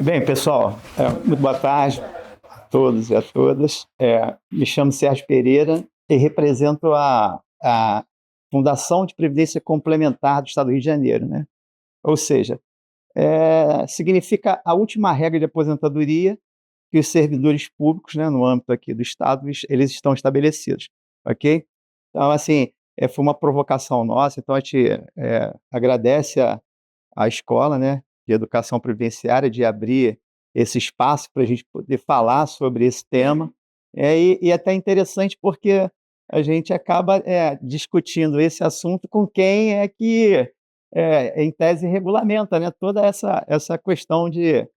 Bem, pessoal, muito boa tarde a todos e a todas. Me chamo Sérgio Pereira e represento a Fundação de Previdência Complementar do Estado do Rio de Janeiro, né? Ou seja, significa a última regra de aposentadoria que os servidores públicos, né, no âmbito aqui do Estado, eles estão estabelecidos, ok? Então, assim, foi uma provocação nossa, então a gente agradece a escola, né, de educação previdenciária, de abrir esse espaço para a gente poder falar sobre esse tema. E até interessante porque a gente acaba discutindo esse assunto com quem é que, em tese, regulamenta, né, toda essa questão de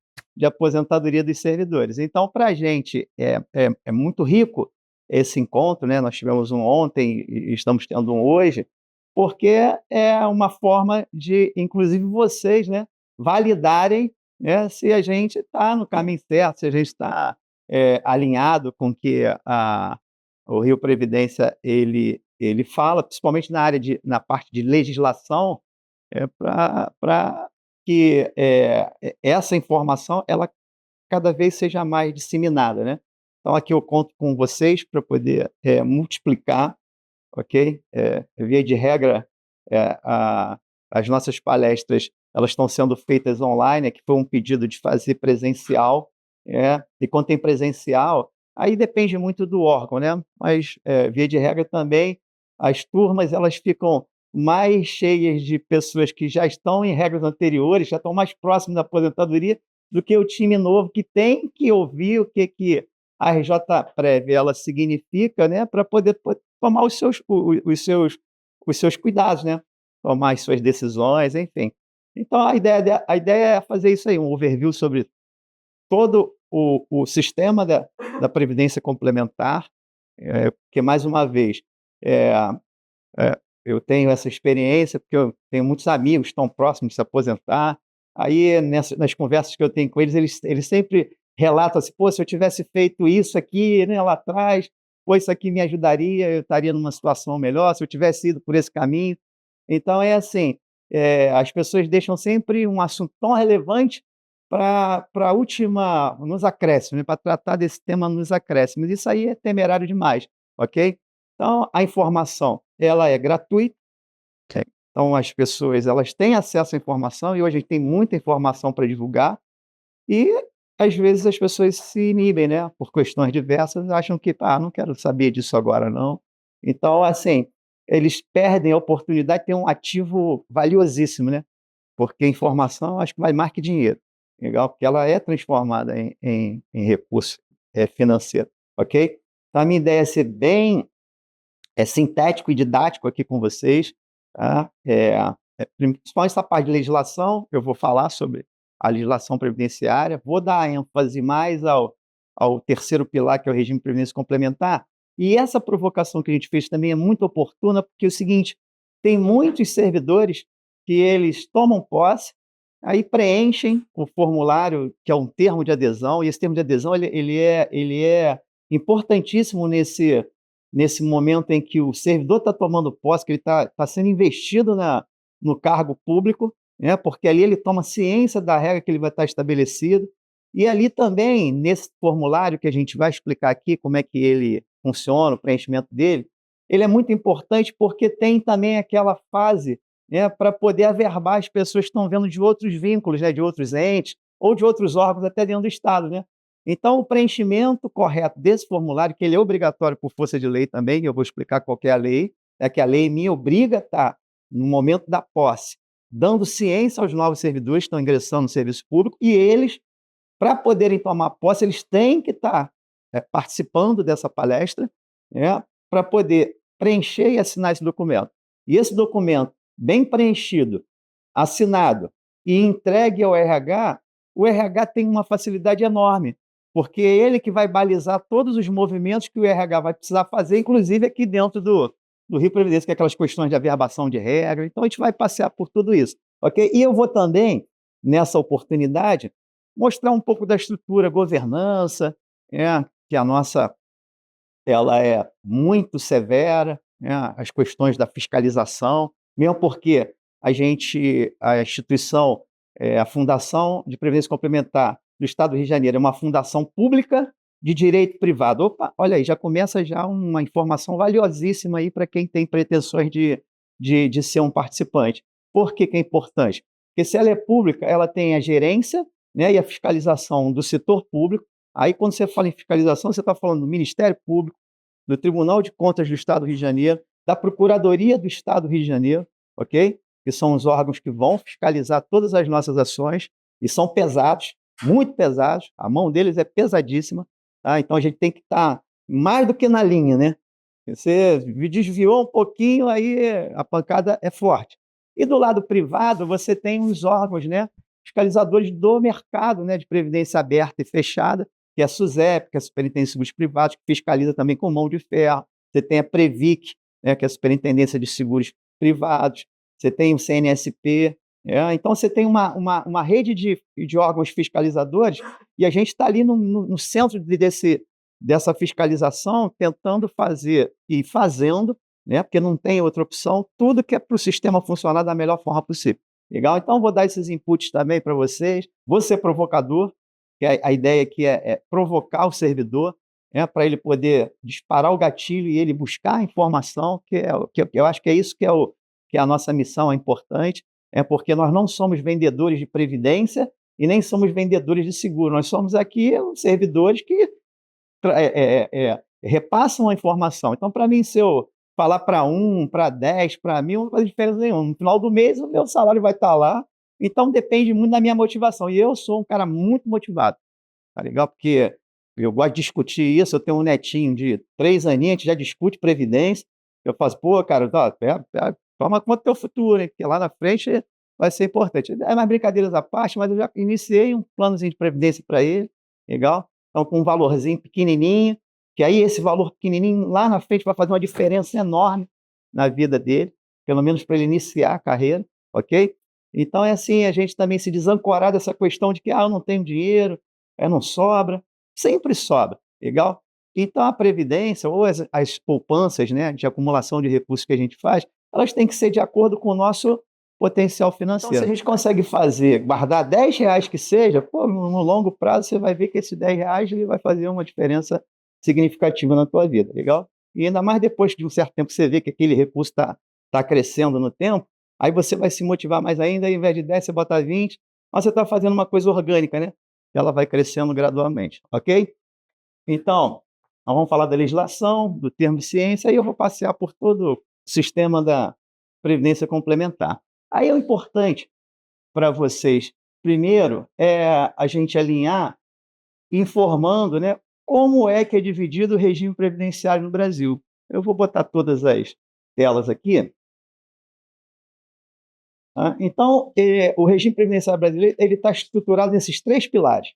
aposentadoria dos servidores. Então, para a gente é muito rico esse encontro, né? Nós tivemos um ontem e estamos tendo um hoje, porque é uma forma de, inclusive vocês, né, validarem, né, se a gente está no caminho certo, se a gente está alinhado com o que o Rio Previdência ele fala, principalmente na parte de legislação, para que essa informação ela cada vez seja mais disseminada, né? Então aqui eu conto com vocês para poder multiplicar, ok? Via de regra, as nossas palestras elas estão sendo feitas online, que foi um pedido de fazer presencial, e quando tem presencial, aí depende muito do órgão, né? Mas, via de regra também, as turmas elas ficam mais cheias de pessoas que já estão em regras anteriores, já estão mais próximos da aposentadoria, do que o time novo que tem que ouvir o que a RJ-Prev ela significa, né, para poder tomar os seus cuidados, né? Tomar as suas decisões, enfim. Então a ideia é fazer isso aí, um overview sobre todo o sistema da previdência complementar, porque mais uma vez, eh eu tenho essa experiência, porque eu tenho muitos amigos que estão próximos de se aposentar, aí nas conversas que eu tenho com eles, eles sempre relatam assim: "Pô, se eu tivesse feito isso aqui, né, lá atrás, pô, isso aqui me ajudaria, eu estaria numa situação melhor, se eu tivesse ido por esse caminho". Então é assim, as pessoas deixam sempre um assunto tão relevante para a última nos acréscimos, né, para tratar desse tema nos acréscimos, isso aí é temerário demais, ok? Então a informação, ela é gratuita, então as pessoas elas têm acesso à informação e hoje a gente tem muita informação para divulgar e, às vezes, as pessoas se inibem, né, por questões diversas, acham que: "Ah, não quero saber disso agora não". Então, assim, eles perdem a oportunidade de ter um ativo valiosíssimo, né, porque informação acho que vale mais que dinheiro, legal? Porque ela é transformada em recurso, financeiro, ok? Então a minha ideia é ser bem sintético e didático aqui com vocês, tá? Principalmente essa parte de legislação, eu vou falar sobre a legislação previdenciária, vou dar ênfase mais ao terceiro pilar, que é o regime de previdência complementar, e essa provocação que a gente fez também é muito oportuna, porque é o seguinte, tem muitos servidores que eles tomam posse, aí preenchem o formulário, que é um termo de adesão, e esse termo de adesão ele é importantíssimo nesse momento em que o servidor está tomando posse, que ele está sendo investido no cargo público, né, porque ali ele toma ciência da regra que ele vai estar estabelecido, e ali também, nesse formulário que a gente vai explicar aqui como é que ele funciona, o preenchimento dele, ele é muito importante porque tem também aquela fase, né, para poder averbar as pessoas que estão vendo de outros vínculos, né, de outros entes, ou de outros órgãos até dentro do Estado, né. Então, o preenchimento correto desse formulário, que ele é obrigatório por força de lei também, eu vou explicar qual que é a lei, é que a lei me obriga a estar, no momento da posse, dando ciência aos novos servidores que estão ingressando no serviço público, e eles, para poderem tomar posse, eles têm que estar participando dessa palestra, né, para poder preencher e assinar esse documento. E esse documento, bem preenchido, assinado e entregue ao RH, o RH tem uma facilidade enorme, porque é ele que vai balizar todos os movimentos que o RH vai precisar fazer, inclusive aqui dentro do Rio Previdência, que é aquelas questões de averbação de regra. Então, a gente vai passear por tudo isso, ok? E eu vou também, nessa oportunidade, mostrar um pouco da estrutura, governança, que a nossa ela é muito severa, né, as questões da fiscalização, mesmo porque a instituição, a Fundação de Previdência Complementar, do Estado do Rio de Janeiro é uma fundação pública de direito privado. Opa, olha aí, já começa já uma informação valiosíssima aí para quem tem pretensões de ser um participante. Por que que é importante? Porque se ela é pública, ela tem a gerência, né, e a fiscalização do setor público. Aí, quando você fala em fiscalização, você está falando do Ministério Público, do Tribunal de Contas do Estado do Rio de Janeiro, da Procuradoria do Estado do Rio de Janeiro, ok? Que são os órgãos que vão fiscalizar todas as nossas ações, e são pesados, muito pesados, a mão deles é pesadíssima, tá? Então a gente tem que estar mais do que na linha, né? Você desviou um pouquinho, aí a pancada é forte. E do lado privado, você tem os órgãos, né, fiscalizadores do mercado, né, de previdência aberta e fechada, que é a SUSEP, que é a Superintendência de Seguros Privados, que fiscaliza também com mão de ferro. Você tem a Previc, né, que é a Superintendência de Seguros Privados. Você tem o CNSP. Então, você tem uma rede de órgãos fiscalizadores, e a gente está ali no centro dessa fiscalização, tentando fazer e fazendo, né, porque não tem outra opção, tudo que é para o sistema funcionar da melhor forma possível. Legal? Então, vou dar esses inputs também para vocês. Vou ser provocador, que a ideia aqui é provocar o servidor, né, para ele poder disparar o gatilho e ele buscar a informação, que eu acho que é isso que é a nossa missão, é importante, porque nós não somos vendedores de previdência e nem somos vendedores de seguro. Nós somos aqui os servidores que repassam a informação. Então, para mim, se eu falar para 1, para 10, para 1.000, não faz diferença nenhuma. No final do mês, o meu salário vai estar lá. Então, depende muito da minha motivação. E eu sou um cara muito motivado, tá legal? Porque eu gosto de discutir isso. Eu tenho um netinho de 3 aninhos, a gente já discute previdência. Eu faço, pô, cara, toma conta do teu futuro, hein? Porque lá na frente vai ser importante. É mais brincadeiras à parte, mas eu já iniciei um planozinho de previdência para ele, legal? Então, com um valorzinho pequenininho, que aí esse valor pequenininho lá na frente vai fazer uma diferença enorme na vida dele, pelo menos para ele iniciar a carreira, ok? Então, é assim, a gente também se desancorar dessa questão de que, eu não tenho dinheiro, não sobra, sempre sobra, legal? Então, a previdência ou as poupanças, né, de acumulação de recursos que a gente faz, elas têm que ser de acordo com o nosso potencial financeiro. Então, se a gente consegue guardar R$ 10 que seja, pô, no longo prazo você vai ver que esse R$ 10 ele vai fazer uma diferença significativa na tua vida, legal? E ainda mais depois de um certo tempo você vê que aquele recurso tá crescendo no tempo, aí você vai se motivar mais ainda, ao invés de 10 você bota 20, mas você está fazendo uma coisa orgânica, né? Ela vai crescendo gradualmente, ok? Então, nós vamos falar da legislação, do termo de ciência, aí eu vou passear por todo o sistema da previdência complementar. Aí é importante para vocês, primeiro, a gente alinhar informando, né, como é que é dividido o regime previdenciário no Brasil. Eu vou botar todas as telas aqui. Tá? Então, o regime previdenciário brasileiro ele está estruturado nesses 3 pilares.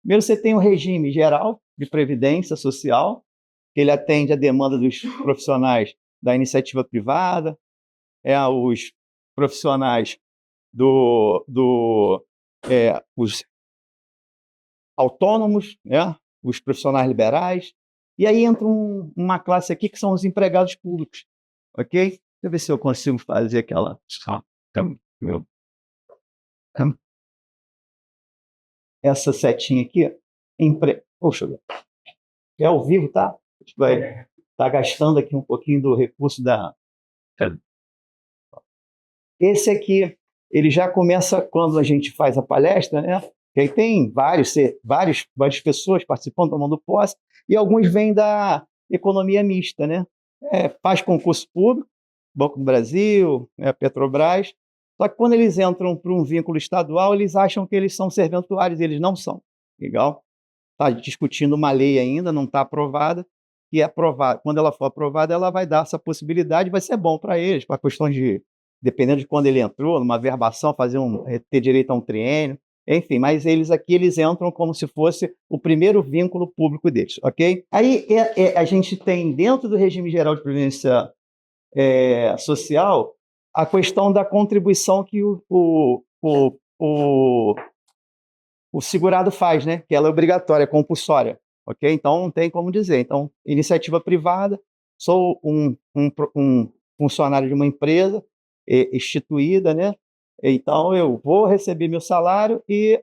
Primeiro, você tem o regime geral de previdência social, que ele atende à demanda dos profissionais da iniciativa privada, os profissionais os autônomos, né, os profissionais liberais, e aí entra uma classe aqui que são os empregados públicos, ok? Deixa eu ver se eu consigo fazer aquela... Essa setinha aqui, Poxa, é ao vivo, tá? A gente vai estar gastando aqui um pouquinho do recurso da... Esse aqui, ele já começa quando a gente faz a palestra, né? Que aí tem várias pessoas participando, tomando posse, e alguns vêm da economia mista, né? Faz concurso público, Banco do Brasil, Petrobras, só que quando eles entram para um vínculo estadual, eles acham que eles são serventuários, eles não são, legal? Está discutindo uma lei ainda, não está aprovada, e quando ela for aprovada, ela vai dar essa possibilidade, vai ser bom para eles, para questões de, dependendo de quando ele entrou, numa verbação, ter direito a um triênio, enfim, mas eles entram como se fosse o primeiro vínculo público deles, ok? Aí a gente tem, dentro do regime geral de previdência social, a questão da contribuição que o segurado faz, né? Que ela é obrigatória, compulsória, ok? Então, não tem como dizer. Então, iniciativa privada, sou um funcionário de uma empresa instituída, né? Então, eu vou receber meu salário e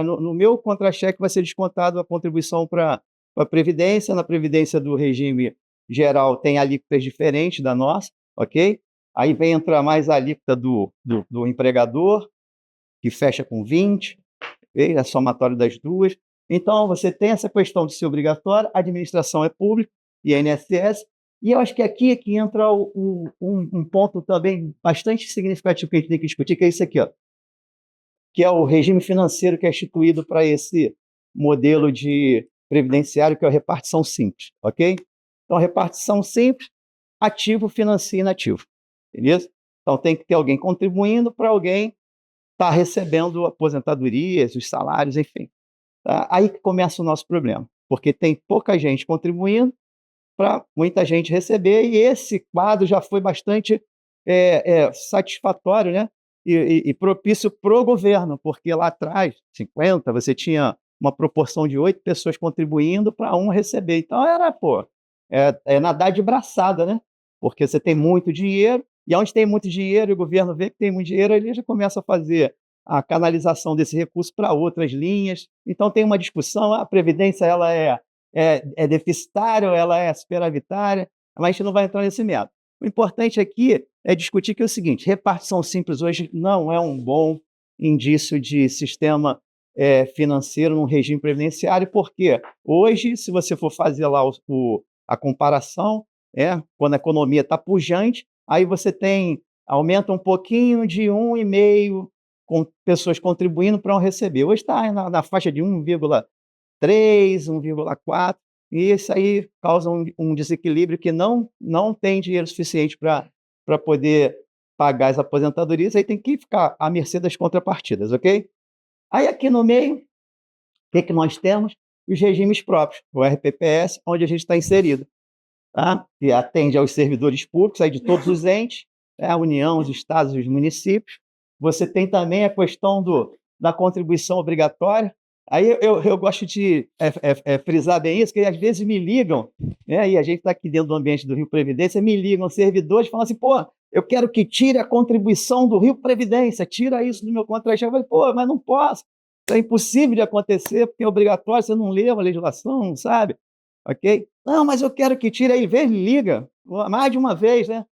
no meu contra-cheque vai ser descontado a contribuição para a Previdência. Na Previdência do regime geral tem alíquotas diferentes da nossa, ok? Aí vem entrar mais a alíquota do empregador, que fecha com 20, okay? É somatório das duas. Então, você tem essa questão de ser obrigatório, a administração é pública, INSS, e eu acho que aqui é que entra um ponto também bastante significativo que a gente tem que discutir, que é isso aqui, ó, que é o regime financeiro que é instituído para esse modelo de previdenciário, que é a repartição simples, ok? Então, a repartição simples, ativo financia inativo, beleza? Então, tem que ter alguém contribuindo para alguém estar recebendo aposentadorias, os salários, enfim. Tá? Aí que começa o nosso problema, porque tem pouca gente contribuindo para muita gente receber, e esse quadro já foi bastante satisfatório, né? E propício para o governo, porque lá atrás, 50, você tinha uma proporção de 8 pessoas contribuindo para um receber. Então era, pô, nadar de braçada, né? Porque você tem muito dinheiro, e onde tem muito dinheiro e o governo vê que tem muito dinheiro, ele já começa a fazer a canalização desse recurso para outras linhas. Então tem uma discussão, a Previdência ela é deficitária ou ela é superavitária, mas a gente não vai entrar nesse método. O importante aqui é discutir que é o seguinte: repartição simples hoje não é um bom indício de sistema financeiro num regime previdenciário, porque hoje, se você for fazer lá a comparação, quando a economia está pujante, aí você aumenta um pouquinho de 1,5 com pessoas contribuindo para um receber. Hoje está na faixa de 1,3, 1,4, e isso aí causa um desequilíbrio que não tem dinheiro suficiente para poder pagar as aposentadorias, aí tem que ficar à mercê das contrapartidas, ok? Aí aqui no meio, o que nós temos? Os regimes próprios, o RPPS, onde a gente está inserido, tá? Que atende aos servidores públicos aí de todos os entes, a União, os estados e os municípios. Você tem também a questão da contribuição obrigatória. Aí eu gosto de frisar bem isso, que às vezes me ligam, né, e a gente está aqui dentro do ambiente do Rio Previdência, me ligam servidores falando assim, pô, eu quero que tire a contribuição do Rio Previdência, tira isso do meu contra-cheque. Eu falei, pô, mas não posso, isso é impossível de acontecer, porque é obrigatório, você não lê a legislação, não sabe, ok? Não, mas eu quero que tire, aí vem, liga, mais de uma vez, né?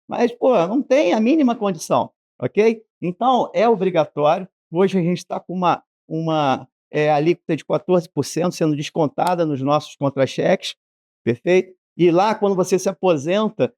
Mas, pô, não tem a mínima condição, ok? Então, é obrigatório. Hoje a gente está com uma alíquota de 14% sendo descontada nos nossos contra-cheques, perfeito? E lá, quando você se aposenta,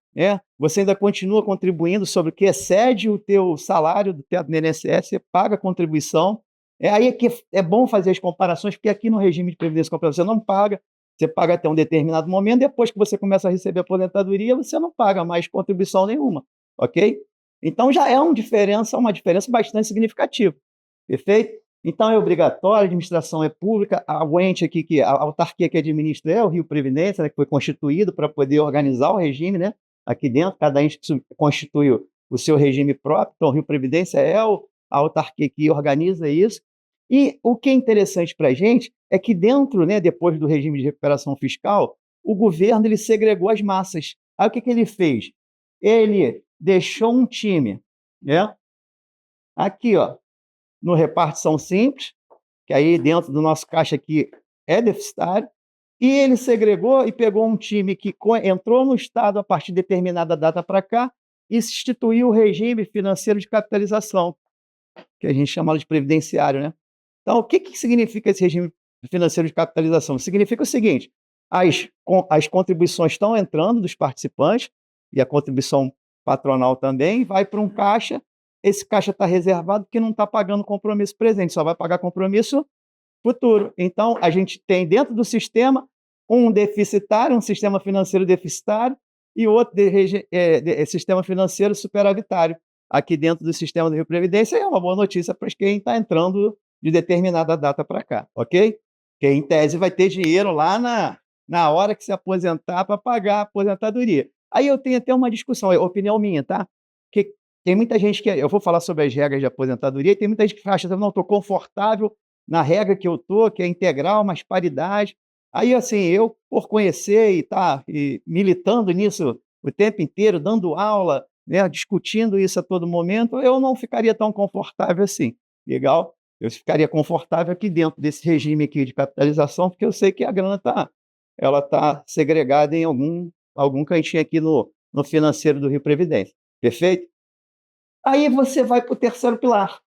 você ainda continua contribuindo sobre o que excede o teu salário do teto do INSS, você paga a contribuição. Aí que é bom fazer as comparações, porque aqui no regime de previdência complementar você não paga, você paga até um determinado momento, depois que você começa a receber a aposentadoria, você não paga mais contribuição nenhuma, ok? Então já é uma diferença bastante significativa, perfeito? Então é obrigatório, a administração é pública, o ente aqui, a autarquia que administra é o Rio Previdência, né, que foi constituído para poder organizar o regime, né? Aqui dentro, cada ente constitui o seu regime próprio, então o Rio Previdência é a autarquia que organiza isso. E o que é interessante para a gente é que dentro, né, depois do regime de recuperação fiscal, o governo ele segregou as massas. Aí o que ele fez? Ele deixou um time, né, aqui, ó, no repartição simples, que aí dentro do nosso caixa aqui é deficitário, e ele segregou e pegou um time que entrou no Estado a partir de determinada data para cá e instituiu o regime financeiro de capitalização, que a gente chama de previdenciário, né? Então, o que significa esse regime financeiro de capitalização? Significa o seguinte: as contribuições estão entrando dos participantes, e a contribuição patronal também, vai para um caixa, esse caixa está reservado porque não está pagando compromisso presente, só vai pagar compromisso futuro. Então, a gente tem dentro do sistema um deficitário, um sistema financeiro deficitário, e outro sistema financeiro superavitário. Aqui dentro do sistema do Rio Previdência é uma boa notícia para quem está entrando de determinada data para cá, ok? Que em tese vai ter dinheiro lá na hora que se aposentar para pagar a aposentadoria. Aí eu tenho até uma discussão, opinião minha, tá? Que tem muita gente que, eu vou falar sobre as regras de aposentadoria, e tem muita gente que acha, não, estou confortável na regra que eu estou, que é integral, mas paridade. Aí, assim, eu, por conhecer e estar militando nisso o tempo inteiro, dando aula, né, discutindo isso a todo momento, eu não ficaria tão confortável assim, legal? Eu ficaria confortável aqui dentro desse regime aqui de capitalização, porque eu sei que a grana ela tá segregada em algum cantinho aqui no financeiro do Rio Previdência, perfeito? Aí você vai para o terceiro pilar,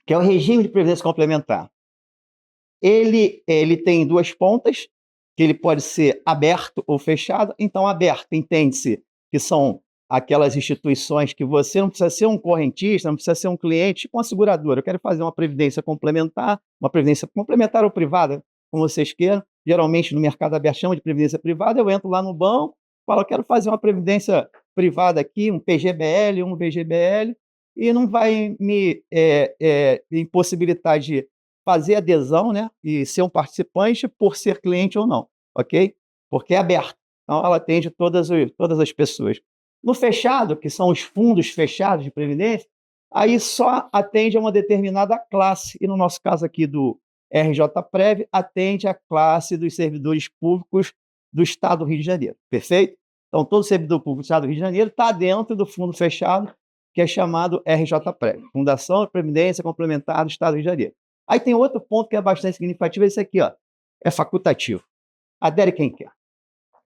que é o regime de previdência complementar. Ele tem duas pontas, que ele pode ser aberto ou fechado. Então, aberto entende-se que são aquelas instituições que você não precisa ser um correntista, não precisa ser um cliente, tipo uma seguradora. Eu quero fazer uma previdência complementar ou privada, como vocês queiram. Geralmente, no mercado aberto chama de previdência privada. Eu entro lá no banco, falo, eu quero fazer uma previdência privada aqui, um PGBL, um VGBL, e não vai me impossibilitar de fazer adesão, né, e ser um participante por ser cliente ou não, ok? Porque é aberto, então ela atende todas as pessoas. No fechado, que são os fundos fechados de previdência, aí só atende a uma determinada classe, e no nosso caso aqui do RJPrev, atende a classe dos servidores públicos do Estado do Rio de Janeiro, perfeito? Então, todo servidor público do Estado do Rio de Janeiro está dentro do fundo fechado, que é chamado RJPrev, Fundação de Previdência Complementar do Estado do Rio de Janeiro. Aí tem outro ponto que é bastante significativo, esse aqui, ó, é facultativo. Adere quem quer.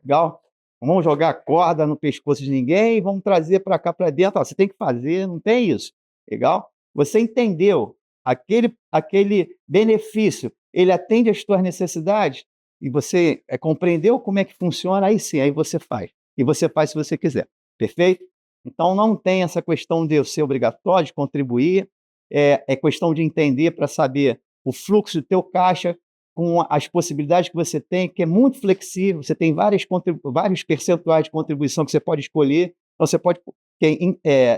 Legal? Não vamos jogar corda no pescoço de ninguém, vamos trazer para cá para dentro. Ó, você tem que fazer, não tem isso. Legal? Você entendeu aquele benefício, ele atende às suas necessidades e você compreendeu como é que funciona, aí sim, aí você faz. E você faz se você quiser. Perfeito? Então não tem essa questão de eu ser obrigatório, de contribuir, é questão de entender para saber o fluxo do teu caixa, com as possibilidades que você tem, que é muito flexível, você tem vários percentuais de contribuição que você pode escolher, então você pode,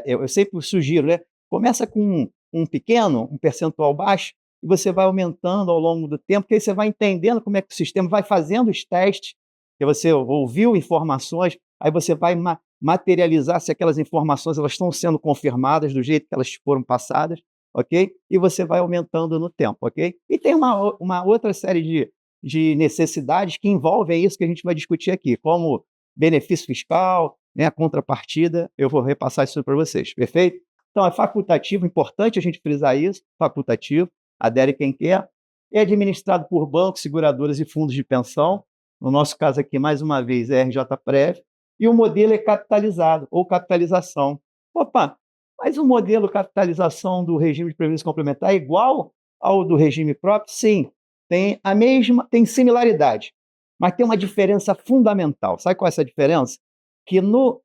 eu sempre sugiro, né, começa com um pequeno, um percentual baixo, e você vai aumentando ao longo do tempo, porque aí você vai entendendo como é que o sistema vai fazendo os testes, que você ouviu informações, aí você vai materializar se aquelas informações elas estão sendo confirmadas do jeito que elas foram passadas, ok? E você vai aumentando no tempo, ok? E tem uma outra série de necessidades que envolvem isso que a gente vai discutir aqui, como benefício fiscal, né, a contrapartida, eu vou repassar isso para vocês, perfeito? Então, é facultativo, importante a gente frisar isso, facultativo, adere quem quer, é administrado por bancos, seguradoras e fundos de pensão, no nosso caso aqui, mais uma vez, é RJPrev, e o modelo é capitalizado, ou capitalização. Opa, mas o modelo capitalização do regime de previdência complementar é igual ao do regime próprio? Sim, tem similaridade, mas tem uma diferença fundamental. Sabe qual é essa diferença? Que no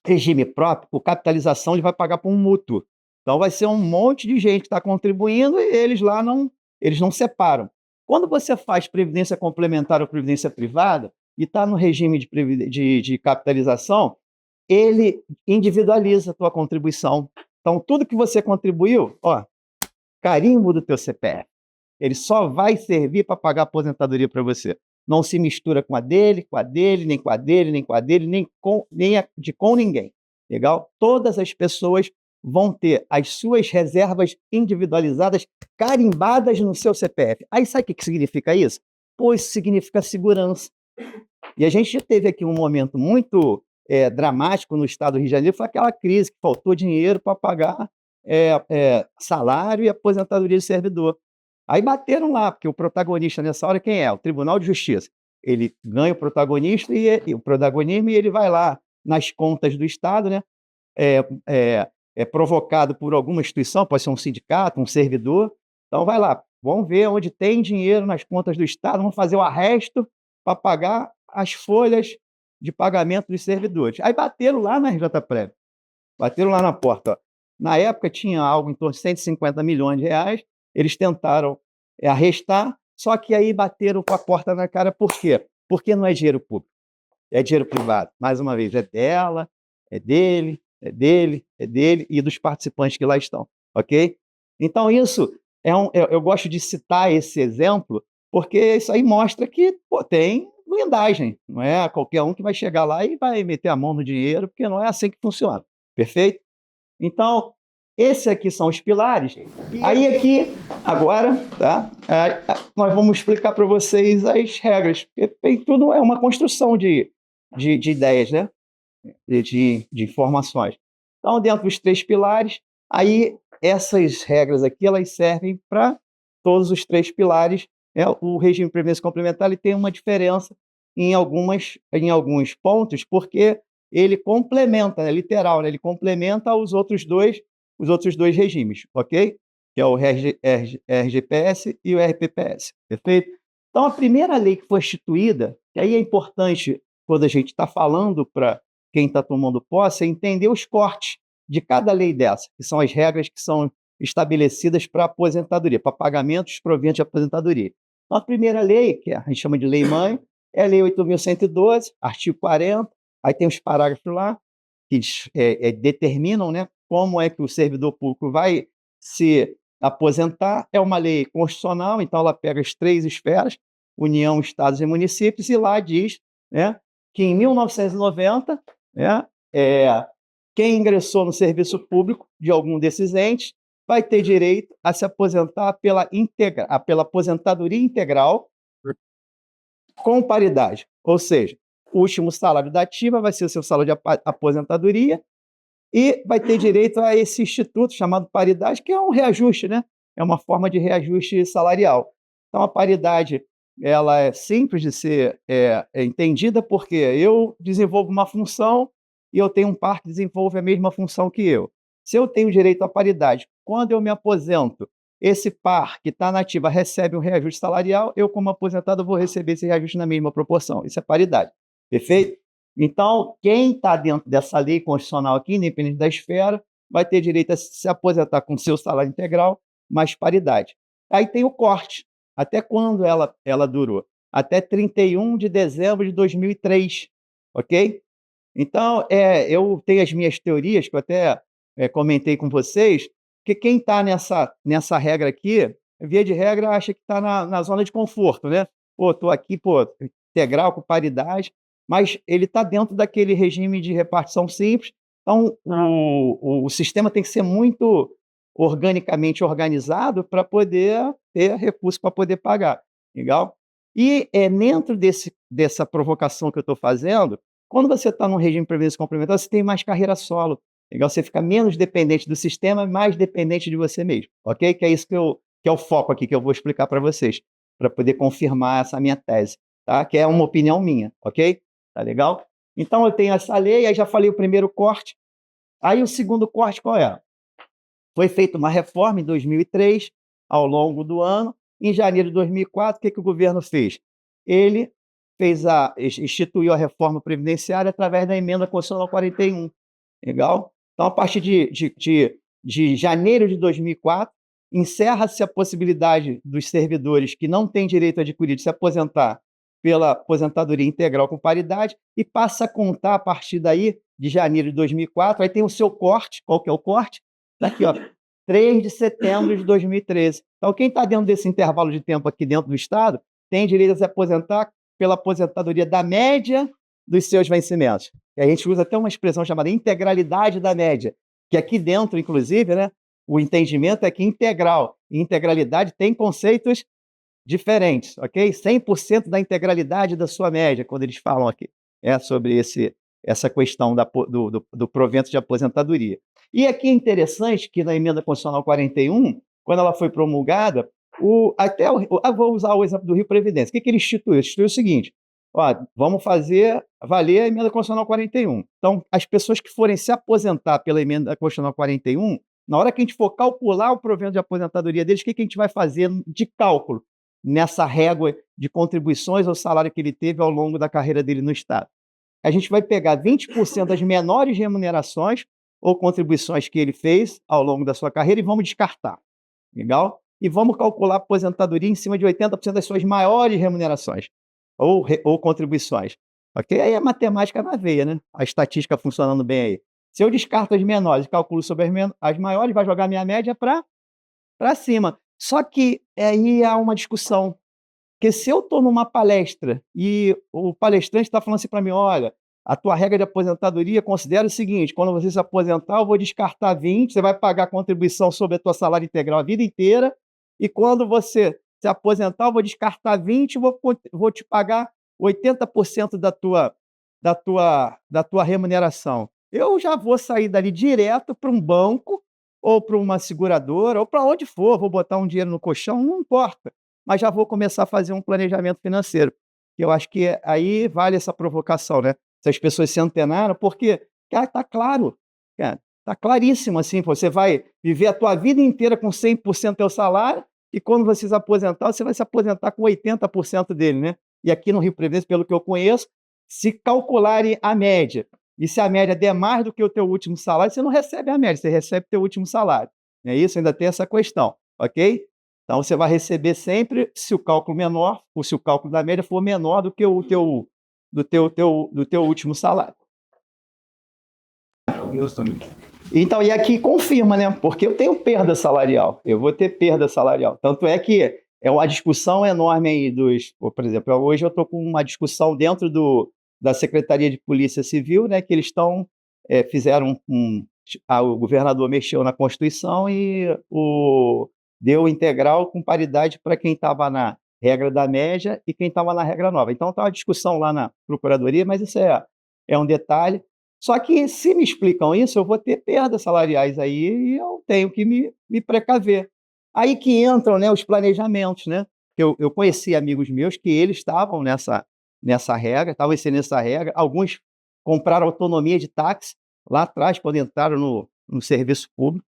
regime próprio, o capitalização ele vai pagar por um mútuo. Então vai ser um monte de gente que está contribuindo e eles não separam. Quando você faz previdência complementar ou previdência privada e está no regime de capitalização, ele individualiza a tua contribuição. Então, tudo que você contribuiu, ó, carimbo do teu CPF, ele só vai servir para pagar a aposentadoria para você. Não se mistura com a dele, nem com a dele, nem com a dele, com ninguém. Legal? Todas as pessoas vão ter as suas reservas individualizadas carimbadas no seu CPF. Aí sabe o que significa isso? Pô, isso significa segurança. E a gente já teve aqui um momento muito dramático no estado do Rio de Janeiro, foi aquela crise que faltou dinheiro para pagar salário e aposentadoria de servidor. Aí bateram lá, porque o protagonista nessa hora quem é? O Tribunal de Justiça. Ele ganha o protagonista e o protagonismo e ele vai lá nas contas do Estado, né? É provocado por alguma instituição, pode ser um sindicato, um servidor. Então vai lá, vamos ver onde tem dinheiro nas contas do Estado, vamos fazer o arresto para pagar as folhas de pagamento dos servidores. Aí bateram lá na RJPrev, bateram lá na porta. Ó. Na época tinha algo em torno de 150 milhões de reais, eles tentaram arrestar, só que aí bateram com a porta na cara, por quê? Porque não é dinheiro público, é dinheiro privado. Mais uma vez, é dela, é dele, é dele, é dele e dos participantes que lá estão, ok? Então isso, eu gosto de citar esse exemplo, porque isso aí mostra que tem blindagem, não é qualquer um que vai chegar lá e vai meter a mão no dinheiro, porque não é assim que funciona, perfeito? Então, esses aqui são os pilares. Aí aqui, agora, tá? Nós vamos explicar para vocês as regras, porque tudo é uma construção de ideias, né? De informações. Então, dentro dos 3 pilares, aí essas regras aqui, elas servem para todos os 3 pilares. O regime de previdência complementar, ele tem uma diferença em alguns pontos, porque ele complementa, né, literal, né, ele complementa os outros 2 regimes, ok? Que é o RGPS e o RPPS, perfeito? Então, a primeira lei que foi instituída, que aí é importante quando a gente está falando para quem está tomando posse, é entender os cortes de cada lei dessa, que são as regras que são estabelecidas para aposentadoria, para pagamentos proventos de aposentadoria. Então, a primeira lei, que a gente chama de lei-mãe, é a Lei 8.112, artigo 40, aí tem os parágrafos lá que determinam, né, como é que o servidor público vai se aposentar. É uma lei constitucional, então ela pega as 3 esferas, União, Estados e municípios, e lá diz, né, que em 1990, né, quem ingressou no serviço público de algum desses entes vai ter direito a se aposentar pela aposentadoria integral com paridade. Ou seja, o último salário da ativa vai ser o seu salário de aposentadoria e vai ter direito a esse instituto chamado paridade, que é um reajuste, né? É uma forma de reajuste salarial. Então, a paridade, ela é simples de ser entendida, porque eu desenvolvo uma função e eu tenho um par que desenvolve a mesma função que eu. Se eu tenho direito à paridade, quando eu me aposento, esse par que está na ativa recebe um reajuste salarial, eu, como aposentado, vou receber esse reajuste na mesma proporção. Isso é paridade. Perfeito? Então, quem está dentro dessa lei constitucional aqui, independente da esfera, vai ter direito a se aposentar com seu salário integral, mais paridade. Aí tem o corte. Até quando ela durou? Até 31 de dezembro de 2003, ok? Então, eu tenho as minhas teorias, que eu até comentei com vocês, que quem está nessa regra aqui, via de regra, acha que está na zona de conforto, né? Pô, estou aqui, pô, integral, com paridade, mas ele está dentro daquele regime de repartição simples, então o sistema tem que ser muito organicamente organizado para poder ter recurso para poder pagar, legal? E dentro dessa provocação que eu estou fazendo, quando você está num regime de previdência complementar, você tem mais carreira solo, legal? Você fica menos dependente do sistema, mais dependente de você mesmo, ok? Que é isso que é o foco aqui que eu vou explicar para vocês, para poder confirmar essa minha tese, tá? Que é uma opinião minha, ok? Tá legal? Então eu tenho essa lei, aí já falei o primeiro corte. Aí o segundo corte qual é? Foi feita uma reforma em 2003, ao longo do ano. Em janeiro de 2004, o que o governo fez? Ele instituiu a reforma previdenciária através da emenda constitucional 41. Legal? Então, a partir de janeiro de 2004, encerra-se a possibilidade dos servidores que não têm direito adquirido de se aposentar pela aposentadoria integral com paridade e passa a contar a partir daí, de janeiro de 2004, aí tem o seu corte. Qual que é o corte? Daqui, ó, 3 de setembro de 2013. Então, quem está dentro desse intervalo de tempo aqui dentro do Estado tem direito a se aposentar pela aposentadoria da média dos seus vencimentos. E a gente usa até uma expressão chamada integralidade da média, que aqui dentro, inclusive, né, o entendimento é que integral e integralidade têm conceitos diferentes, ok? 100% da integralidade da sua média, quando eles falam aqui, sobre essa questão do provento de aposentadoria. E aqui é interessante que na emenda constitucional 41, quando ela foi promulgada, vou usar o exemplo do Rio Previdência. O que ele instituiu? Ele instituiu o seguinte: ó, vamos fazer valer a emenda constitucional 41. Então, as pessoas que forem se aposentar pela emenda constitucional 41, na hora que a gente for calcular o provento de aposentadoria deles, o que a gente vai fazer de cálculo nessa régua de contribuições ao salário que ele teve ao longo da carreira dele no Estado? A gente vai pegar 20% das menores remunerações ou contribuições que ele fez ao longo da sua carreira e vamos descartar, legal? E vamos calcular a aposentadoria em cima de 80% das suas maiores remunerações ou contribuições, ok? Aí é matemática na veia, né? A estatística funcionando bem aí. Se eu descarto as menores e calculo sobre as maiores, vai jogar minha média para cima. Só que aí há uma discussão, porque se eu estou numa palestra e o palestrante está falando assim para mim: olha, a tua regra de aposentadoria considera o seguinte, quando você se aposentar, eu vou descartar 20, você vai pagar contribuição sobre a tua salário integral a vida inteira, e quando você se aposentar, eu vou descartar 20 e vou te pagar 80% da tua remuneração. Eu já vou sair dali direto para um banco ou para uma seguradora, ou para onde for, vou botar um dinheiro no colchão, não importa, mas já vou começar a fazer um planejamento financeiro. Que eu acho que aí vale essa provocação, né. Se as pessoas se antenaram, porque, cara, tá claro, cara, tá claríssimo, assim, você vai viver a tua vida inteira com 100% do teu salário, e quando você se aposentar, você vai se aposentar com 80% dele, né. E aqui no Rio Previdência, pelo que eu conheço, se calcularem a média, e se a média der mais do que o teu último salário, você não recebe a média, você recebe o teu último salário, não é isso? Ainda tem essa questão, ok? Então você vai receber sempre se o cálculo menor, ou se o cálculo da média for menor do que o teu do teu último salário. Então, e aqui confirma, né? Porque eu tenho perda salarial, eu vou ter perda salarial. Tanto é que é uma discussão enorme aí por exemplo, hoje eu estou com uma discussão dentro da Secretaria de Polícia Civil, né? Que eles estão fizeram o governador mexeu na Constituição e deu integral com paridade para quem estava na regra da média e quem estava na regra nova. Então está uma discussão lá na Procuradoria, mas isso é um detalhe. Só que se me explicam isso, eu vou ter perdas salariais aí e eu tenho que me precaver. Aí que entram, né, os planejamentos, né? Eu conheci amigos meus que eles estavam nessa regra, estavam seguindo essa regra. Alguns compraram autonomia de táxi lá atrás, quando entraram no serviço público,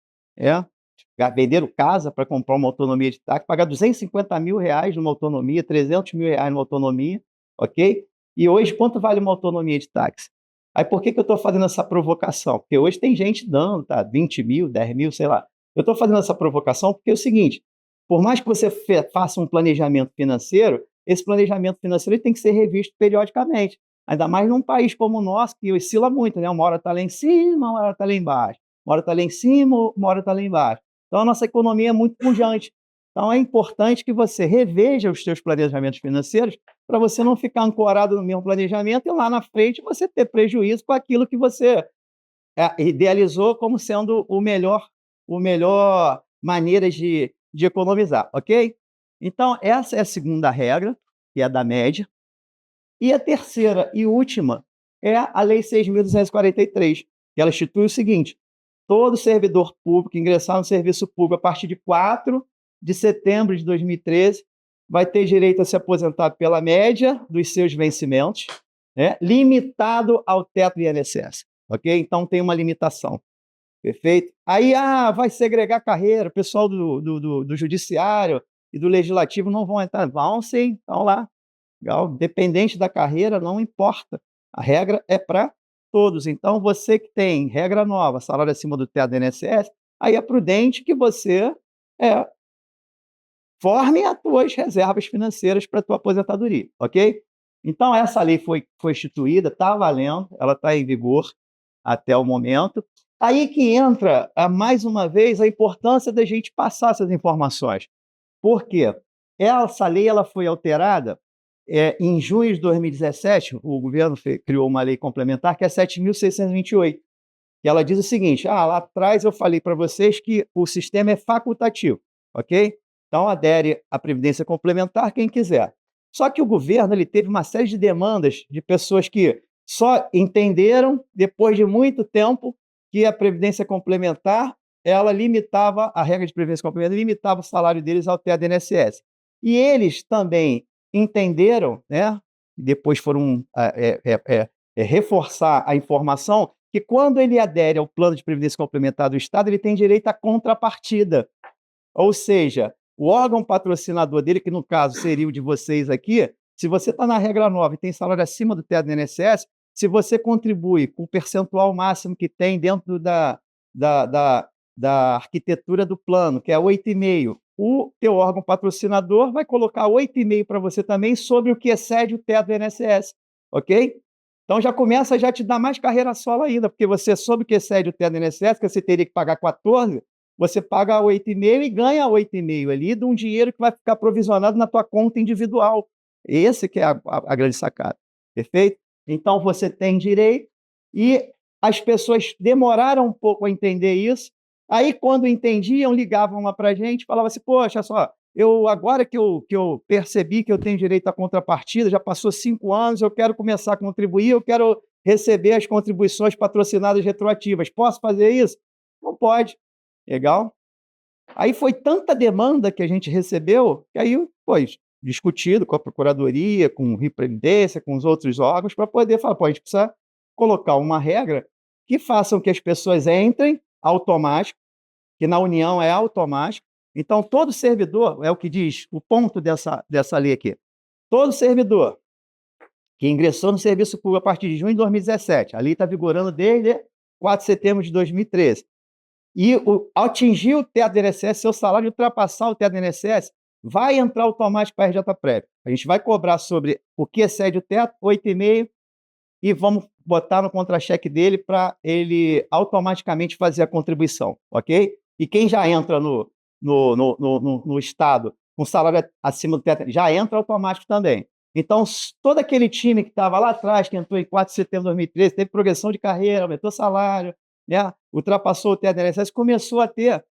venderam casa para comprar uma autonomia de táxi, pagar R$ 250.000 numa autonomia, R$ 300.000 numa autonomia, ok? E hoje, quanto vale uma autonomia de táxi? Aí por que eu estou fazendo essa provocação? Porque hoje tem gente dando, tá, 20.000, 10.000, sei lá. Eu estou fazendo essa provocação porque é o seguinte, por mais que você faça um planejamento financeiro, esse planejamento financeiro ele tem que ser revisto periodicamente. Ainda mais num país como o nosso, que oscila muito, né? Uma hora está lá em cima, uma hora está lá embaixo. Uma hora está lá em cima, uma hora está lá embaixo. Então a nossa economia é muito pujante. Então é importante que você reveja os seus planejamentos financeiros para você não ficar ancorado no mesmo planejamento e lá na frente você ter prejuízo com aquilo que você idealizou como sendo o melhor maneira de economizar, ok? Então essa é a segunda regra, que é a da média. E a terceira e última é a Lei 6.243, que ela institui o seguinte: todo servidor público ingressar no serviço público a partir de 4 de setembro de 2013 vai ter direito a se aposentar pela média dos seus vencimentos, né, limitado ao teto do INSS, ok? Então tem uma limitação, perfeito? Aí vai segregar carreira, o pessoal do judiciário e do legislativo não vão entrar, vão sim, estão lá. Legal, dependente da carreira, não importa. A regra é para todos. Então, você que tem regra nova, salário acima do teto do INSS, aí é prudente que você é, forme as tuas reservas financeiras para a tua aposentadoria, ok? Então, essa lei foi instituída, está valendo, ela está em vigor até o momento. Aí que entra, mais uma vez, a importância da gente passar essas informações. Por quê? Essa lei ela foi alterada em junho de 2017, o governo criou uma lei complementar que é 7.628, que ela diz o seguinte: lá atrás eu falei para vocês que o sistema é facultativo, ok? Então adere à Previdência Complementar quem quiser. Só que o governo ele teve uma série de demandas de pessoas que só entenderam, depois de muito tempo, que a Previdência Complementar, ela limitava, a regra de Previdência Complementar limitava o salário deles ao teto do INSS. E eles também entenderam, né, depois foram reforçar a informação, que quando ele adere ao plano de previdência complementar do Estado, ele tem direito à contrapartida. Ou seja, o órgão patrocinador dele, que no caso seria o de vocês aqui, se você está na regra nova e tem salário acima do teto do INSS, se você contribui com o percentual máximo que tem dentro da arquitetura do plano, que é 8,5%, o teu órgão patrocinador vai colocar 8,5% para você também sobre o que excede o teto do INSS, ok? Então já começa a já te dar mais carreira solo ainda, porque você soube que excede o teto do INSS, que você teria que pagar 14, você paga 8,5 e ganha 8,5 ali de um dinheiro que vai ficar provisionado na tua conta individual. Esse que é a grande sacada, perfeito? Então você tem direito e as pessoas demoraram um pouco a entender isso. Aí quando entendiam, ligavam lá para a gente, falavam assim: poxa, só, agora que eu percebi que eu tenho direito à contrapartida, já passou 5 anos, eu quero começar a contribuir, eu quero receber as contribuições patrocinadas retroativas. Posso fazer isso? Não pode. Legal? Aí foi tanta demanda que a gente recebeu, que aí foi discutido com a Procuradoria, com a Previdência, com os outros órgãos, para poder falar: "Pô, a gente precisa colocar uma regra que façam que as pessoas entrem automático", que na União é automático. Então todo servidor, é o que diz o ponto dessa lei aqui, todo servidor que ingressou no serviço público a partir de junho de 2017, a lei está vigorando desde 4 de setembro de 2013, e atingir o teto do INSS, seu salário ultrapassar o teto do INSS, vai entrar automático para a RJPrev. A gente vai cobrar sobre o que excede o teto, 8,5, e vamos botar no contra-cheque dele para ele automaticamente fazer a contribuição, ok? E quem já entra no Estado com salário acima do teto, já entra automático também. Então, todo aquele time que estava lá atrás, que entrou em 4 de setembro de 2013, teve progressão de carreira, aumentou salário, né, ultrapassou o teto do INSS, começou a ter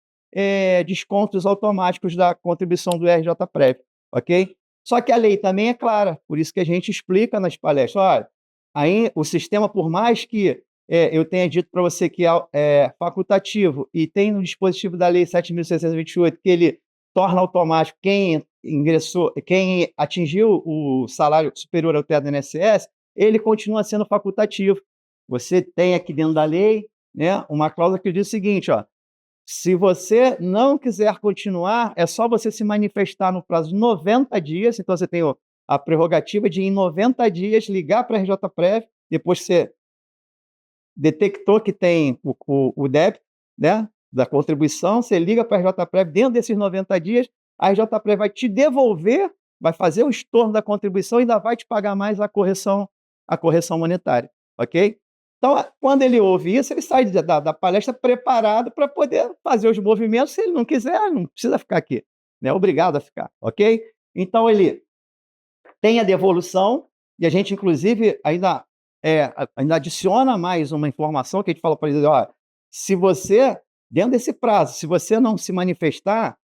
descontos automáticos da contribuição do RJPrev, ok? Só que a lei também é clara, por isso que a gente explica nas palestras, olha, aí o sistema, por mais que eu tenha dito para você que é facultativo e tem no dispositivo da lei 7.628 que ele torna automático quem ingressou, quem atingiu o salário superior ao teto do INSS, ele continua sendo facultativo. Você tem aqui dentro da lei, né, uma cláusula que diz o seguinte, ó: se você não quiser continuar, é só você se manifestar no prazo de 90 dias, então você tem a prerrogativa de, em 90 dias, ligar para a RJPrev, depois que você detectou que tem o débito, né, da contribuição, você liga para a RJPrev, dentro desses 90 dias, a RJPrev vai te devolver, vai fazer o estorno da contribuição e ainda vai te pagar mais a correção monetária, ok? Então, quando ele ouve isso, ele sai da palestra preparado para poder fazer os movimentos. Se ele não quiser, não precisa ficar aqui, né? É obrigado a ficar, ok? Então, ele tem a devolução, e a gente, inclusive, ainda adiciona mais uma informação que a gente fala para ele: ó, se você, dentro desse prazo, se você não se manifestar,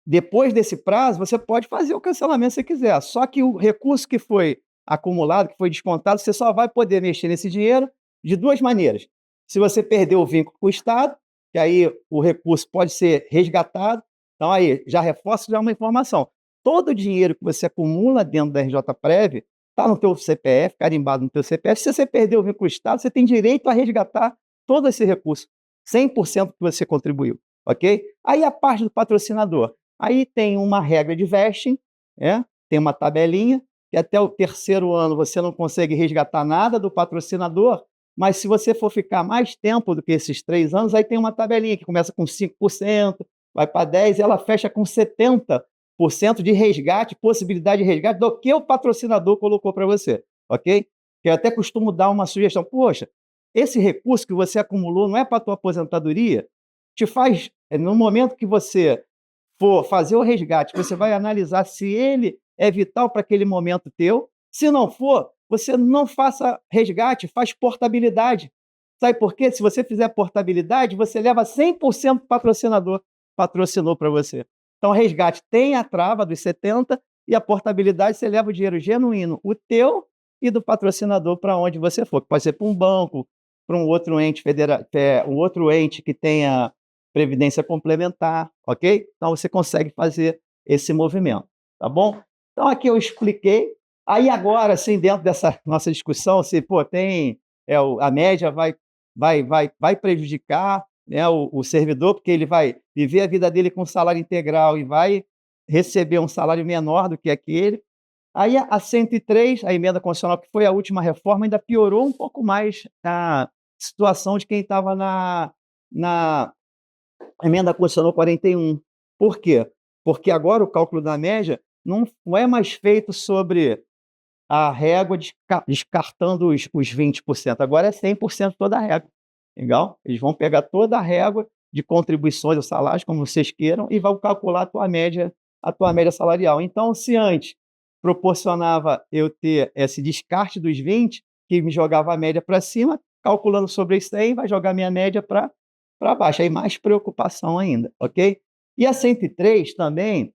depois desse prazo, você pode fazer o cancelamento se você quiser. Só que o recurso que foi acumulado, que foi descontado, você só vai poder mexer nesse dinheiro de duas maneiras. Se você perder o vínculo com o Estado, que aí o recurso pode ser resgatado. Então, aí, já reforço já uma informação. Todo o dinheiro que você acumula dentro da RJPrev está no teu CPF, carimbado no teu CPF. Se você perder o vínculo com o Estado, você tem direito a resgatar todo esse recurso, 100% que você contribuiu, ok? Aí a parte do patrocinador. Aí tem uma regra de vesting, tem uma tabelinha, que até o terceiro ano você não consegue resgatar nada do patrocinador, mas se você for ficar mais tempo do que esses 3 anos, aí tem uma tabelinha que começa com 5%, vai para 10%, e ela fecha com 70% de resgate, possibilidade de resgate do que o patrocinador colocou para você, ok? Que eu até costumo dar uma sugestão: poxa, esse recurso que você acumulou não é para a tua aposentadoria? Te faz, no momento que você for fazer o resgate, você vai analisar se ele é vital para aquele momento teu. Se não for, você não faça resgate, faz portabilidade. Sabe por quê? Se você fizer portabilidade, você leva 100% do patrocinador patrocinou para você. Então, resgate tem a trava dos 70 e a portabilidade você leva o dinheiro genuíno, o teu e do patrocinador para onde você for. Pode ser para um banco, para um outro ente federal, um outro ente que tenha previdência complementar, ok? Então você consegue fazer esse movimento, tá bom? Então aqui eu expliquei. Aí agora, assim, dentro dessa nossa discussão, se pô, tem a média vai prejudicar, né, o servidor, porque ele vai viver a vida dele com salário integral e vai receber um salário menor do que aquele. Aí a 103, a emenda constitucional, que foi a última reforma, ainda piorou um pouco mais a situação de quem estava na emenda constitucional 41. Por quê? Porque agora o cálculo da média não é mais feito sobre a régua descartando os 20%, agora é 100% toda a régua, legal? Eles vão pegar toda a régua de contribuições ou salários, como vocês queiram, e vão calcular a tua média salarial. Então, se antes proporcionava eu ter esse descarte dos 20, que me jogava a média para cima, calculando sobre os 100, vai jogar minha média para baixo, aí mais preocupação ainda, ok? E a 103 também,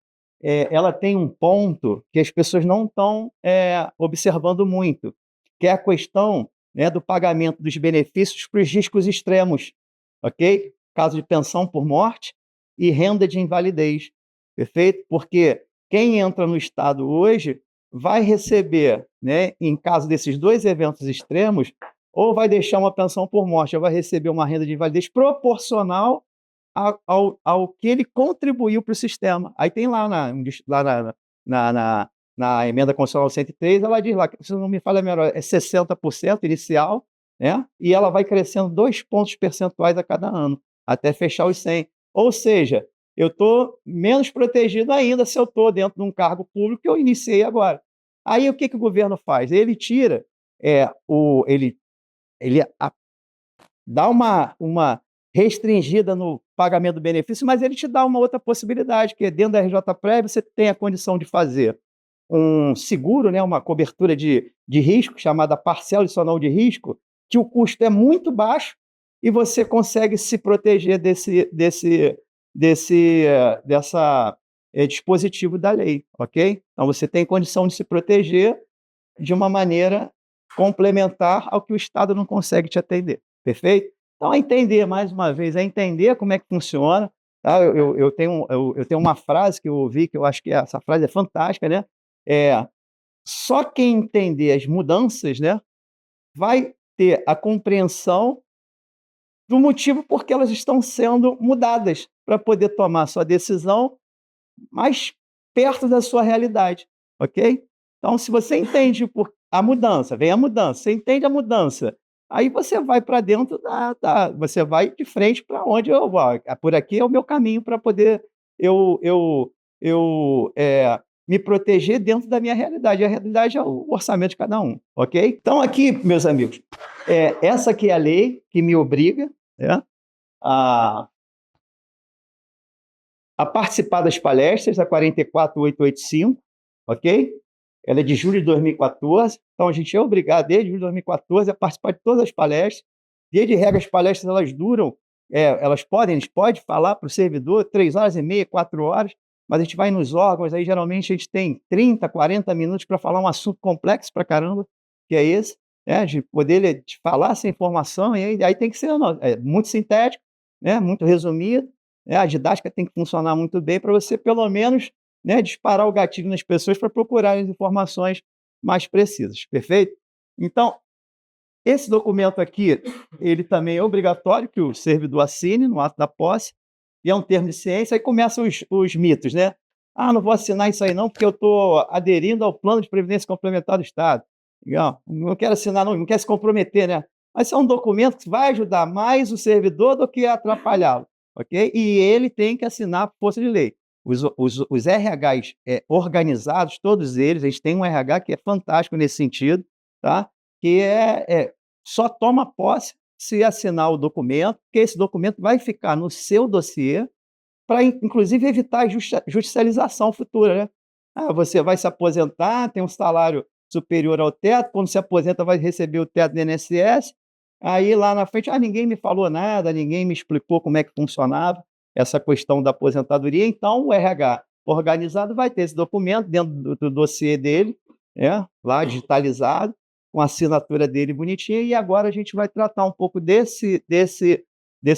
ela tem um ponto que as pessoas não estão observando muito, que é a questão, né, do pagamento dos benefícios para os riscos extremos, ok? caso de pensão por morte e renda de invalidez, perfeito? Porque quem entra no Estado hoje vai receber, né, em caso desses 2 eventos extremos, ou vai deixar uma pensão por morte, ou vai receber uma renda de invalidez proporcional ao que ele contribuiu para o sistema. Aí tem lá na emenda constitucional 103, ela diz lá, se não me falha a memória, é 60% inicial, né, e ela vai crescendo 2 pontos percentuais a cada ano, até fechar os 100. Ou seja, eu estou menos protegido ainda se eu estou dentro de um cargo público que eu iniciei agora. Aí o que o governo faz? Ele tira, ele dá uma restringida no pagamento do benefício, mas ele te dá uma outra possibilidade, que é dentro da RJPrev você tem a condição de fazer um seguro, né, uma cobertura de risco, chamada parcela adicional de risco, que o custo é muito baixo e você consegue se proteger dessa dispositivo da lei, ok? Então você tem condição de se proteger de uma maneira complementar ao que o Estado não consegue te atender, perfeito? Então, é entender, mais uma vez, é entender como é que funciona. Tá? Eu tenho uma frase que eu ouvi, que eu acho que essa frase é fantástica, né? Só quem entender as mudanças, né, vai ter a compreensão do motivo por que elas estão sendo mudadas, para poder tomar sua decisão mais perto da sua realidade, ok? Então, se você entende a mudança, vem a mudança, você entende a mudança, aí você vai para dentro você vai de frente para onde eu vou. Por aqui é o meu caminho para poder me proteger dentro da minha realidade. A realidade é o orçamento de cada um, ok? Então, aqui, meus amigos, essa aqui é a lei que me obriga, né, a participar das palestras, a 44885, ok? Ela é de julho de 2014, então a gente é obrigado, desde julho de 2014, a participar de todas as palestras. Desde regra, as palestras elas duram, a gente pode falar para o servidor 3h30, 4 horas, mas a gente vai nos órgãos, aí geralmente a gente tem 30, 40 minutos para falar um assunto complexo para caramba, que é esse, né, de poder te falar essa informação, e aí tem que ser muito sintético, né, muito resumido, né, a didática tem que funcionar muito bem para você, pelo menos, né, disparar o gatilho nas pessoas para procurar as informações mais precisas, perfeito? Então, esse documento aqui, ele também é obrigatório que o servidor assine no ato da posse, e é um termo de ciência, aí começam os mitos, né? Ah, não vou assinar isso aí não, porque eu estou aderindo ao plano de previdência complementar do Estado. Legal, não quero assinar não quero se comprometer, né? Mas é um documento que vai ajudar mais o servidor do que atrapalhá-lo, ok? E ele tem que assinar por força de lei. Os RHs organizados, todos eles, a gente tem um RH que é fantástico nesse sentido, tá? Que só toma posse se assinar o documento, porque esse documento vai ficar no seu dossiê para, inclusive, evitar judicialização futura, né? Ah, você vai se aposentar, tem um salário superior ao teto, quando se aposenta vai receber o teto do INSS, aí lá na frente, ninguém me falou nada, ninguém me explicou como é que funcionava essa questão da aposentadoria, então o RH organizado vai ter esse documento dentro do dossiê dele, lá digitalizado, com a assinatura dele bonitinha, e agora a gente vai tratar um pouco desse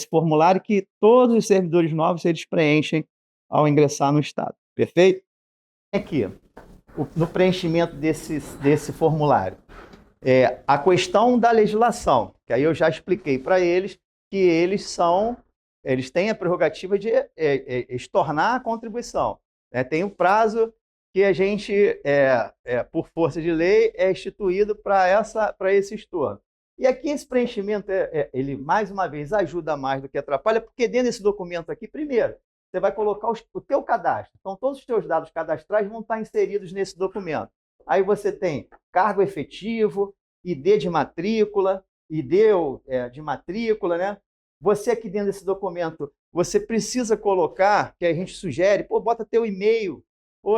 formulário que todos os servidores novos eles preenchem ao ingressar no Estado, perfeito? Aqui, no preenchimento desse formulário, a questão da legislação, que aí eu já expliquei para eles que eles têm a prerrogativa de estornar a contribuição. Tem um prazo que a gente, por força de lei, é instituído para esse estorno. E aqui esse preenchimento, ele mais uma vez ajuda mais do que atrapalha, porque dentro desse documento aqui, primeiro, você vai colocar o teu cadastro. Então, todos os teus dados cadastrais vão estar inseridos nesse documento. Aí você tem cargo efetivo, ID de matrícula, de matrícula, né? Você aqui dentro desse documento, você precisa colocar, que a gente sugere, bota teu e-mail.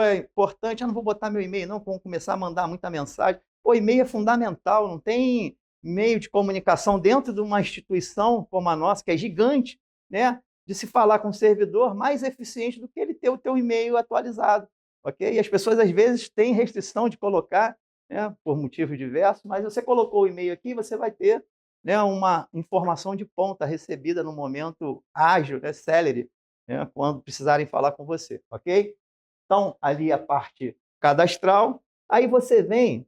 É importante, eu não vou botar meu e-mail não, vamos começar a mandar muita mensagem. E-mail é fundamental, não tem meio de comunicação dentro de uma instituição como a nossa, que é gigante, né? De se falar com o servidor mais eficiente do que ele ter o teu e-mail atualizado, ok? E as pessoas, às vezes, têm restrição de colocar, né, por motivos diversos, mas você colocou o e-mail aqui, você vai ter né, uma informação de ponta recebida no momento ágil, né, célere, né, quando precisarem falar com você, ok? Então, ali a parte cadastral. Aí você vem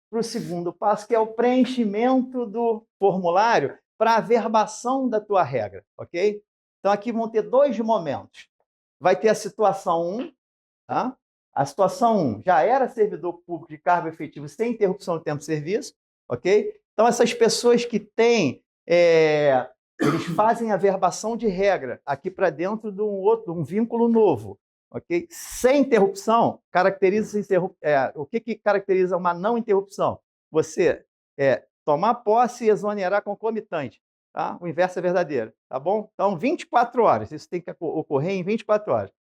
para o segundo passo, que é o preenchimento do formulário para a averbação da tua regra, ok? Então, aqui vão ter dois momentos. Vai ter a situação 1, tá? A situação 1 já era servidor público de cargo efetivo sem interrupção do tempo de serviço, ok? Então, essas pessoas que têm, eles fazem a verbação de regra aqui para dentro de um vínculo novo, ok? Sem interrupção, caracteriza o que caracteriza uma não interrupção? Você tomar posse e exonerar concomitante, tá? O inverso é verdadeiro, tá bom? Então, 24 horas, isso tem que ocorrer em 24 horas.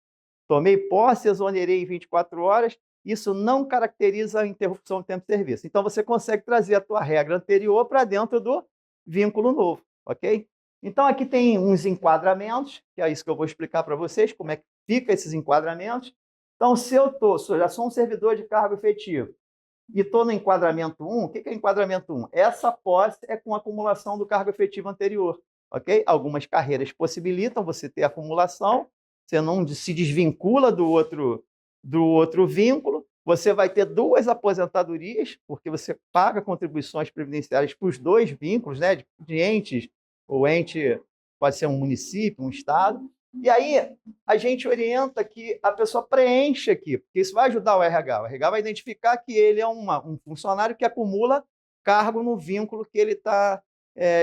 Tomei posse, exonerei em 24 horas, isso não caracteriza a interrupção do tempo de serviço. Então, você consegue trazer a tua regra anterior para dentro do vínculo novo, ok? Então, aqui tem uns enquadramentos, que é isso que eu vou explicar para vocês, como é que fica esses enquadramentos. Então, se eu já sou um servidor de cargo efetivo e estou no enquadramento 1, o que é enquadramento 1? Essa posse é com acumulação do cargo efetivo anterior, ok? Algumas carreiras possibilitam você ter acumulação, você não se desvincula do outro vínculo, você vai ter duas aposentadorias, porque você paga contribuições previdenciárias para os dois vínculos, né, de entes, o ente pode ser um município, um estado, e aí a gente orienta que a pessoa preencha aqui, porque isso vai ajudar o RH. O RH vai identificar que ele é um funcionário que acumula cargo no vínculo que ele está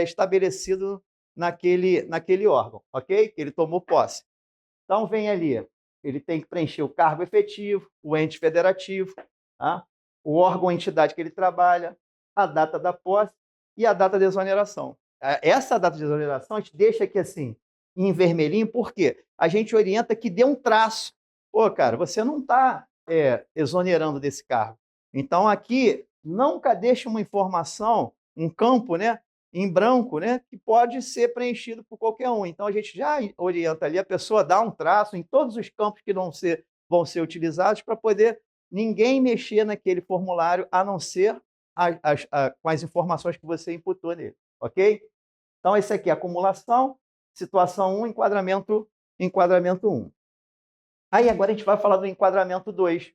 estabelecido naquele órgão, ok? Que ele tomou posse. Então, vem ali, ele tem que preencher o cargo efetivo, o ente federativo, tá? O órgão ou entidade que ele trabalha, a data da posse e a data de exoneração. Essa data de exoneração a gente deixa aqui assim, em vermelhinho, por quê? A gente orienta que dê um traço. Pô, cara, você não está exonerando desse cargo. Então, aqui, nunca deixe uma informação, um campo, né, em branco, né, que pode ser preenchido por qualquer um. Então, a gente já orienta ali a pessoa a dar um traço em todos os campos que vão ser utilizados para poder ninguém mexer naquele formulário, a não ser com as informações que você imputou nele, ok? Então, esse aqui é acumulação, situação 1, enquadramento 1. Aí, agora a gente vai falar do enquadramento 2. O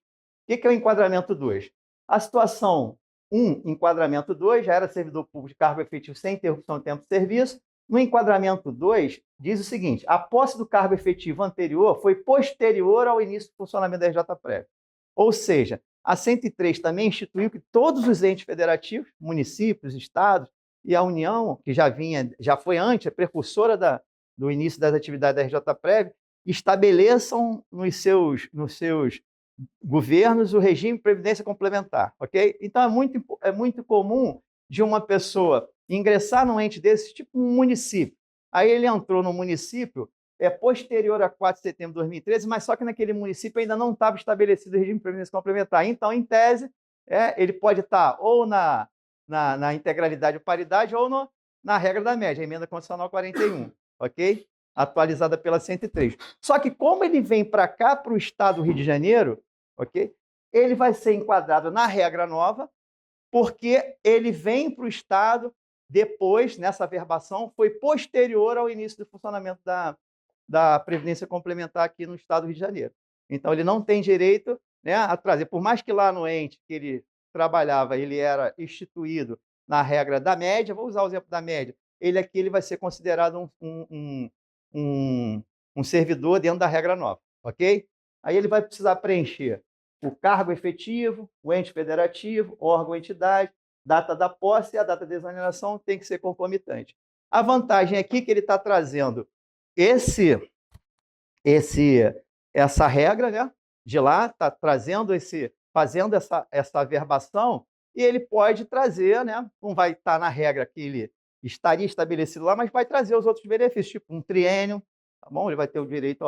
que é o enquadramento 2? A situação 1, enquadramento 2, já era servidor público de cargo efetivo sem interrupção de tempo de serviço. No enquadramento 2, diz o seguinte: a posse do cargo efetivo anterior foi posterior ao início do funcionamento da RJ-Prev. Ou seja, a 103 também instituiu que todos os entes federativos, municípios, estados e a União, que já foi antes, a precursora do início das atividades da RJ-Prev, estabeleçam nos seus governos o regime de previdência complementar, ok? Então, é muito comum de uma pessoa ingressar num ente desse, tipo um município. Aí ele entrou no município posterior a 4 de setembro de 2013, mas só que naquele município ainda não estava estabelecido o regime de previdência complementar. Então, em tese, ele pode estar ou na integralidade ou paridade ou na regra da média, a emenda constitucional 41, ok? Atualizada pela 103. Só que como ele vem para cá, para o estado do Rio de Janeiro, ok? Ele vai ser enquadrado na regra nova, porque ele vem para o estado depois, nessa verbação, foi posterior ao início do funcionamento da Previdência Complementar aqui no estado do Rio de Janeiro. Então, ele não tem direito, né, a trazer, por mais que lá no ente que ele trabalhava, ele era instituído na regra da média, vou usar o exemplo da média, ele vai ser considerado um servidor dentro da regra nova, ok? Aí ele vai precisar preencher o cargo efetivo, o ente federativo, órgão ou entidade, data da posse e a data de exoneração tem que ser concomitante. A vantagem aqui é que ele está trazendo essa regra, né, de lá, está trazendo fazendo essa verbação, e ele pode trazer, né, não vai estar na regra que ele estaria estabelecido lá, mas vai trazer os outros benefícios, tipo um triênio, tá bom? Ele vai ter o direito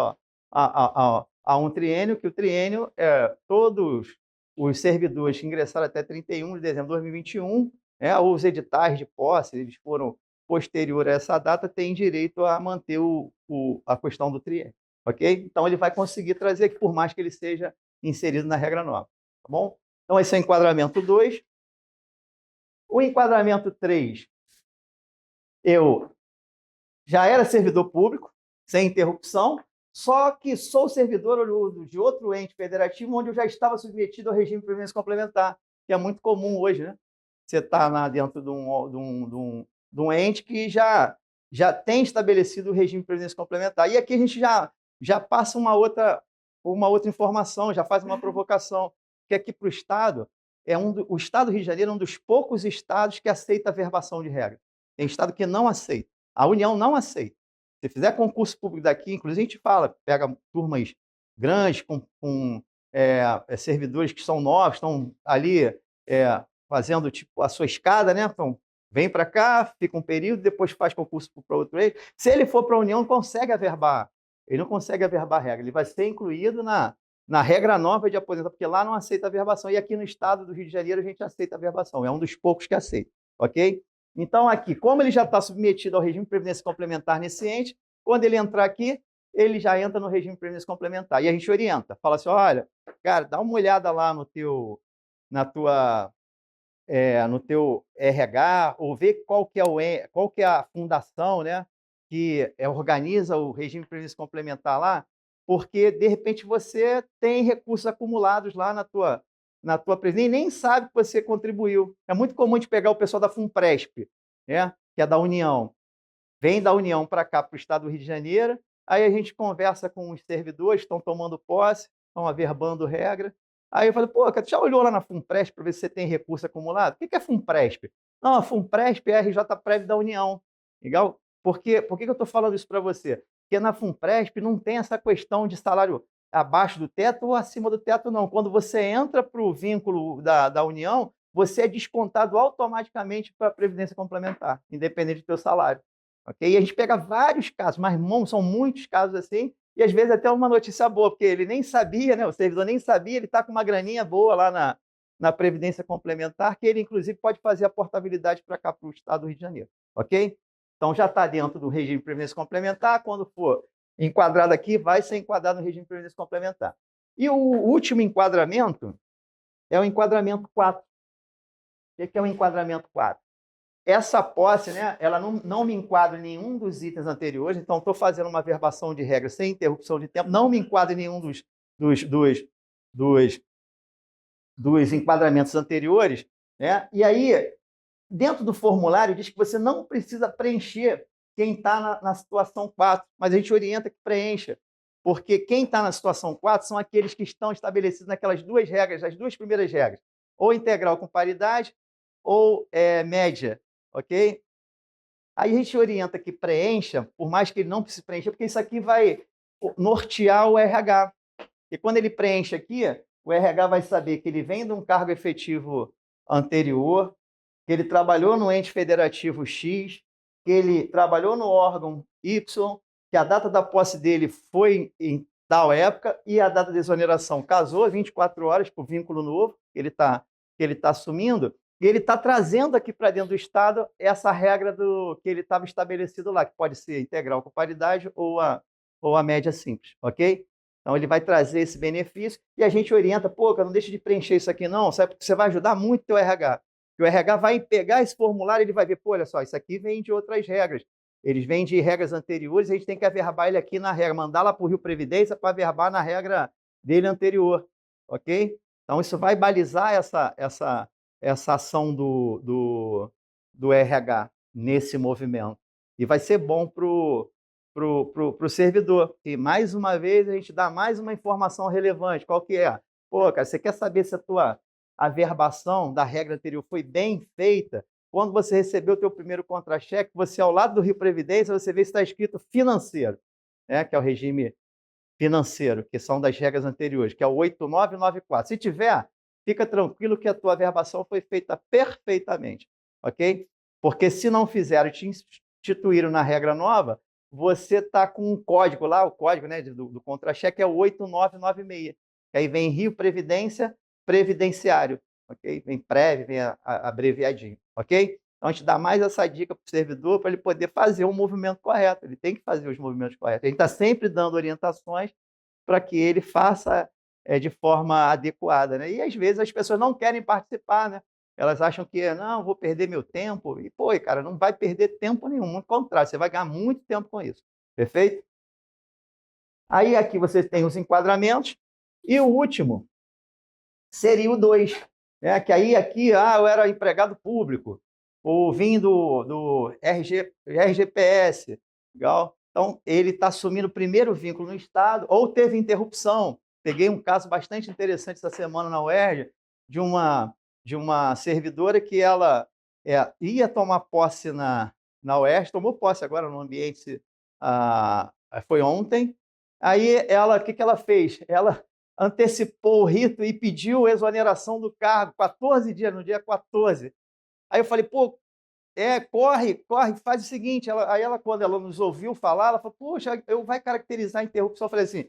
a um triênio, que o triênio todos os servidores que ingressaram até 31 de dezembro de 2021, os editais de posse, eles foram posterior a essa data, têm direito a manter a questão do triênio, ok? Então, ele vai conseguir trazer, por mais que ele seja inserido na regra nova, tá bom? Então, esse é o enquadramento 2. O enquadramento 3 eu já era servidor público, sem interrupção, só que sou servidor de outro ente federativo, onde eu já estava submetido ao regime de previdência complementar, que é muito comum hoje, né? Você está lá dentro de um ente que já tem estabelecido o regime de previdência complementar. E aqui a gente já passa uma outra informação, já faz uma provocação, que aqui para o Estado, o Estado do Rio de Janeiro é um dos poucos estados que aceita a verbação de regra. Tem estado que não aceita. A União não aceita. Se fizer concurso público daqui, inclusive a gente fala, pega turmas grandes, com servidores que são novos, estão ali fazendo tipo a sua escada, né? Então, vem para cá, fica um período, depois faz concurso para outro eixo. Se ele for para a União, não consegue averbar. Ele não consegue averbar a regra. Ele vai ser incluído na regra nova de aposentar, porque lá não aceita a averbação. E aqui no estado do Rio de Janeiro a gente aceita a averbação. É um dos poucos que aceita. Ok? Então, aqui, como ele já está submetido ao regime de previdência complementar nesse ente, quando ele entrar aqui, ele já entra no regime de previdência complementar. E a gente orienta, fala assim, olha, cara, dá uma olhada lá no teu RH, ou vê qual que é a fundação, né, que organiza o regime de previdência complementar lá, porque, de repente, você tem recursos acumulados lá na tua previdência e nem sabe que você contribuiu. É muito comum de pegar o pessoal da FUNPRESP, né, que é da União. Vem da União para cá, para o estado do Rio de Janeiro, aí a gente conversa com os servidores, estão tomando posse, estão averbando regra. Aí eu falei, pô, você já olhou lá na FUNPRESP para ver se você tem recurso acumulado? O que é FUNPRESP? Não, a FUNPRESP é a RJPrev da União. Legal? Por que eu estou falando isso para você? Porque na FUNPRESP não tem essa questão de salário abaixo do teto ou acima do teto, não. Quando você entra para o vínculo da União, você é descontado automaticamente para a Previdência Complementar, independente do seu salário. Okay? E a gente pega vários casos, mas são muitos casos assim, e às vezes até uma notícia boa, porque ele nem sabia, né? O servidor nem sabia, ele está com uma graninha boa lá na Previdência Complementar, que ele, inclusive, pode fazer a portabilidade para cá, para o estado do Rio de Janeiro. Ok? Então, já está dentro do regime de Previdência Complementar. Quando for enquadrado aqui, vai ser enquadrado no regime de Previdência Complementar. E o último enquadramento é o enquadramento 4. O que é o enquadramento 4? Essa posse, né, ela não me enquadra em nenhum dos itens anteriores, então estou fazendo uma verbação de regra sem interrupção de tempo, não me enquadra em nenhum dos enquadramentos anteriores, né? E aí, dentro do formulário, diz que você não precisa preencher quem está na situação 4, mas a gente orienta que preencha, porque quem está na situação 4 são aqueles que estão estabelecidos naquelas duas regras, as duas primeiras regras, ou integral com paridade, ou média, ok? Aí a gente orienta que preencha, por mais que ele não precise preencher, porque isso aqui vai nortear o RH. E quando ele preenche aqui, o RH vai saber que ele vem de um cargo efetivo anterior, que ele trabalhou no ente federativo X, que ele trabalhou no órgão Y, que a data da posse dele foi em tal época e a data de exoneração casou 24 horas por vínculo novo que ele tá assumindo, e ele está trazendo aqui para dentro do Estado essa regra que ele estava estabelecido lá, que pode ser integral com paridade ou a média simples, ok? Então, ele vai trazer esse benefício e a gente orienta, pô, não deixa de preencher isso aqui não, sabe? Porque você vai ajudar muito o teu RH. E o RH vai pegar esse formulário e ele vai ver, pô, olha só, isso aqui vem de outras regras. Eles vêm de regras anteriores, a gente tem que averbar ele aqui na regra, mandar lá para o Rio Previdência para averbar na regra dele anterior, ok? Então, isso vai balizar essa ação do RH nesse movimento. E vai ser bom para o servidor. E, mais uma vez, a gente dá mais uma informação relevante. Qual que é? Pô, cara, você quer saber se a tua averbação da regra anterior foi bem feita? Quando você recebeu o teu primeiro contra-cheque, você, ao lado do Rio Previdência, você vê se está escrito financeiro, né? Que é o regime financeiro, que são das regras anteriores, que é o 8994. Se tiver, fica tranquilo que a tua averbação foi feita perfeitamente, ok? Porque se não fizeram e te instituíram na regra nova, você está com um código lá, o código, né, do contra-cheque é o 8996. Que aí vem Rio Previdência, Previdenciário, ok? Vem Prev, vem abreviadinho, ok? Então, a gente dá mais essa dica para o servidor para ele poder fazer o movimento correto. Ele tem que fazer os movimentos corretos. A gente está sempre dando orientações para que ele faça de forma adequada, né? E, às vezes, as pessoas não querem participar, né? elas acham que não, vou perder meu tempo. E, pô, cara, não vai perder tempo nenhum, ao contrário, você vai ganhar muito tempo com isso. Perfeito? Aí aqui você tem os enquadramentos, e o último seria o 2, né? Que aí aqui, eu era empregado público, ou vim do RGPS, legal? Então, ele está assumindo o primeiro vínculo no Estado, ou teve interrupção. Peguei um caso bastante interessante essa semana na UERJ, de uma servidora que ela ia tomar posse na UERJ, tomou posse agora no ambiente, foi ontem. Aí, o que ela fez? Ela antecipou o rito e pediu exoneração do cargo, 14 dias, no dia 14. Aí eu falei, pô, corre, corre, faz o seguinte. Aí ela, quando ela nos ouviu falar, ela falou, poxa, eu vai caracterizar a interrupção. Eu falei assim,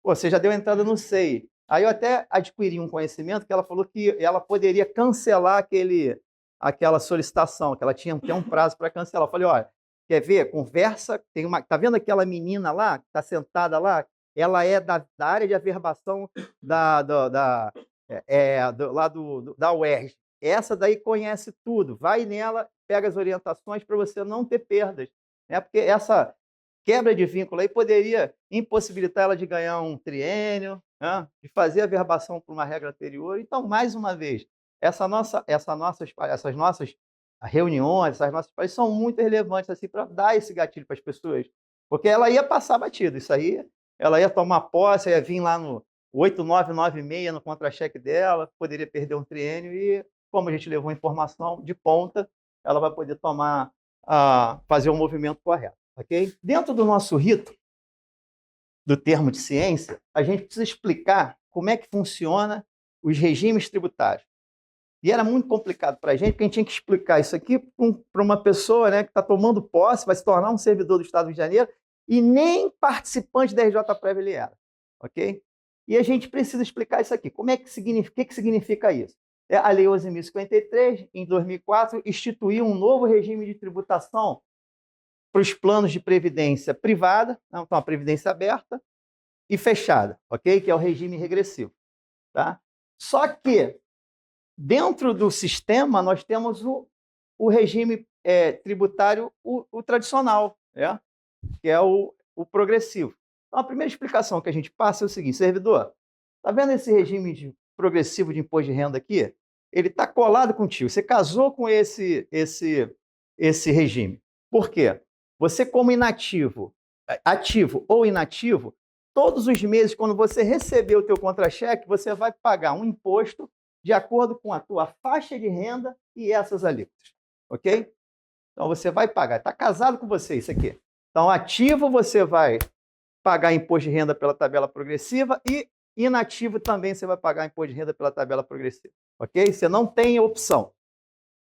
pô, você já deu entrada no SEI. Aí eu até adquiri um conhecimento que ela falou que ela poderia cancelar aquela solicitação, que ela tinha até um prazo para cancelar. Eu falei, olha, quer ver? Conversa, tá vendo aquela menina lá, que está sentada lá? Ela é da área de averbação lá da UERJ. Essa daí conhece tudo. Vai nela, pega as orientações para você não ter perdas, né? Porque essa quebra de vínculo aí poderia impossibilitar ela de ganhar um triênio, né? De fazer a verbação por uma regra anterior. Então, mais uma vez, essas nossas reuniões, essas nossas palestras são muito relevantes assim, para dar esse gatilho para as pessoas, porque ela ia passar batido. Isso aí, ela ia tomar posse, ia vir lá no 8996 no contra-cheque dela, poderia perder um triênio e, como a gente levou informação de ponta, ela vai poder fazer o movimento correto, ok? Dentro do nosso rito, do termo de ciência, a gente precisa explicar como é que funciona os regimes tributários. E era muito complicado para a gente, porque a gente tinha que explicar isso aqui para uma pessoa, né, que está tomando posse, vai se tornar um servidor do Estado do Rio de Janeiro, e nem participante da RJ Prévia ele era, ok? E a gente precisa explicar isso aqui. O que significa isso? A Lei 11.053, em 2004, instituiu um novo regime de tributação para os planos de previdência privada, então a previdência aberta e fechada, ok? Que é o regime regressivo, tá? Só que dentro do sistema nós temos o regime tributário, o tradicional, né? Que é o progressivo. Então, a primeira explicação que a gente passa é o seguinte, servidor, está vendo esse regime progressivo de imposto de renda aqui? Ele está colado contigo. Você casou com esse regime. Por quê? Você, como inativo, ativo ou inativo, todos os meses, quando você receber o teu contra-cheque, você vai pagar um imposto de acordo com a tua faixa de renda e essas alíquotas. Ok? Então, você vai pagar. Está casado com você isso aqui. Então, ativo, você vai pagar imposto de renda pela tabela progressiva e inativo também você vai pagar imposto de renda pela tabela progressiva. Ok? Você não tem opção.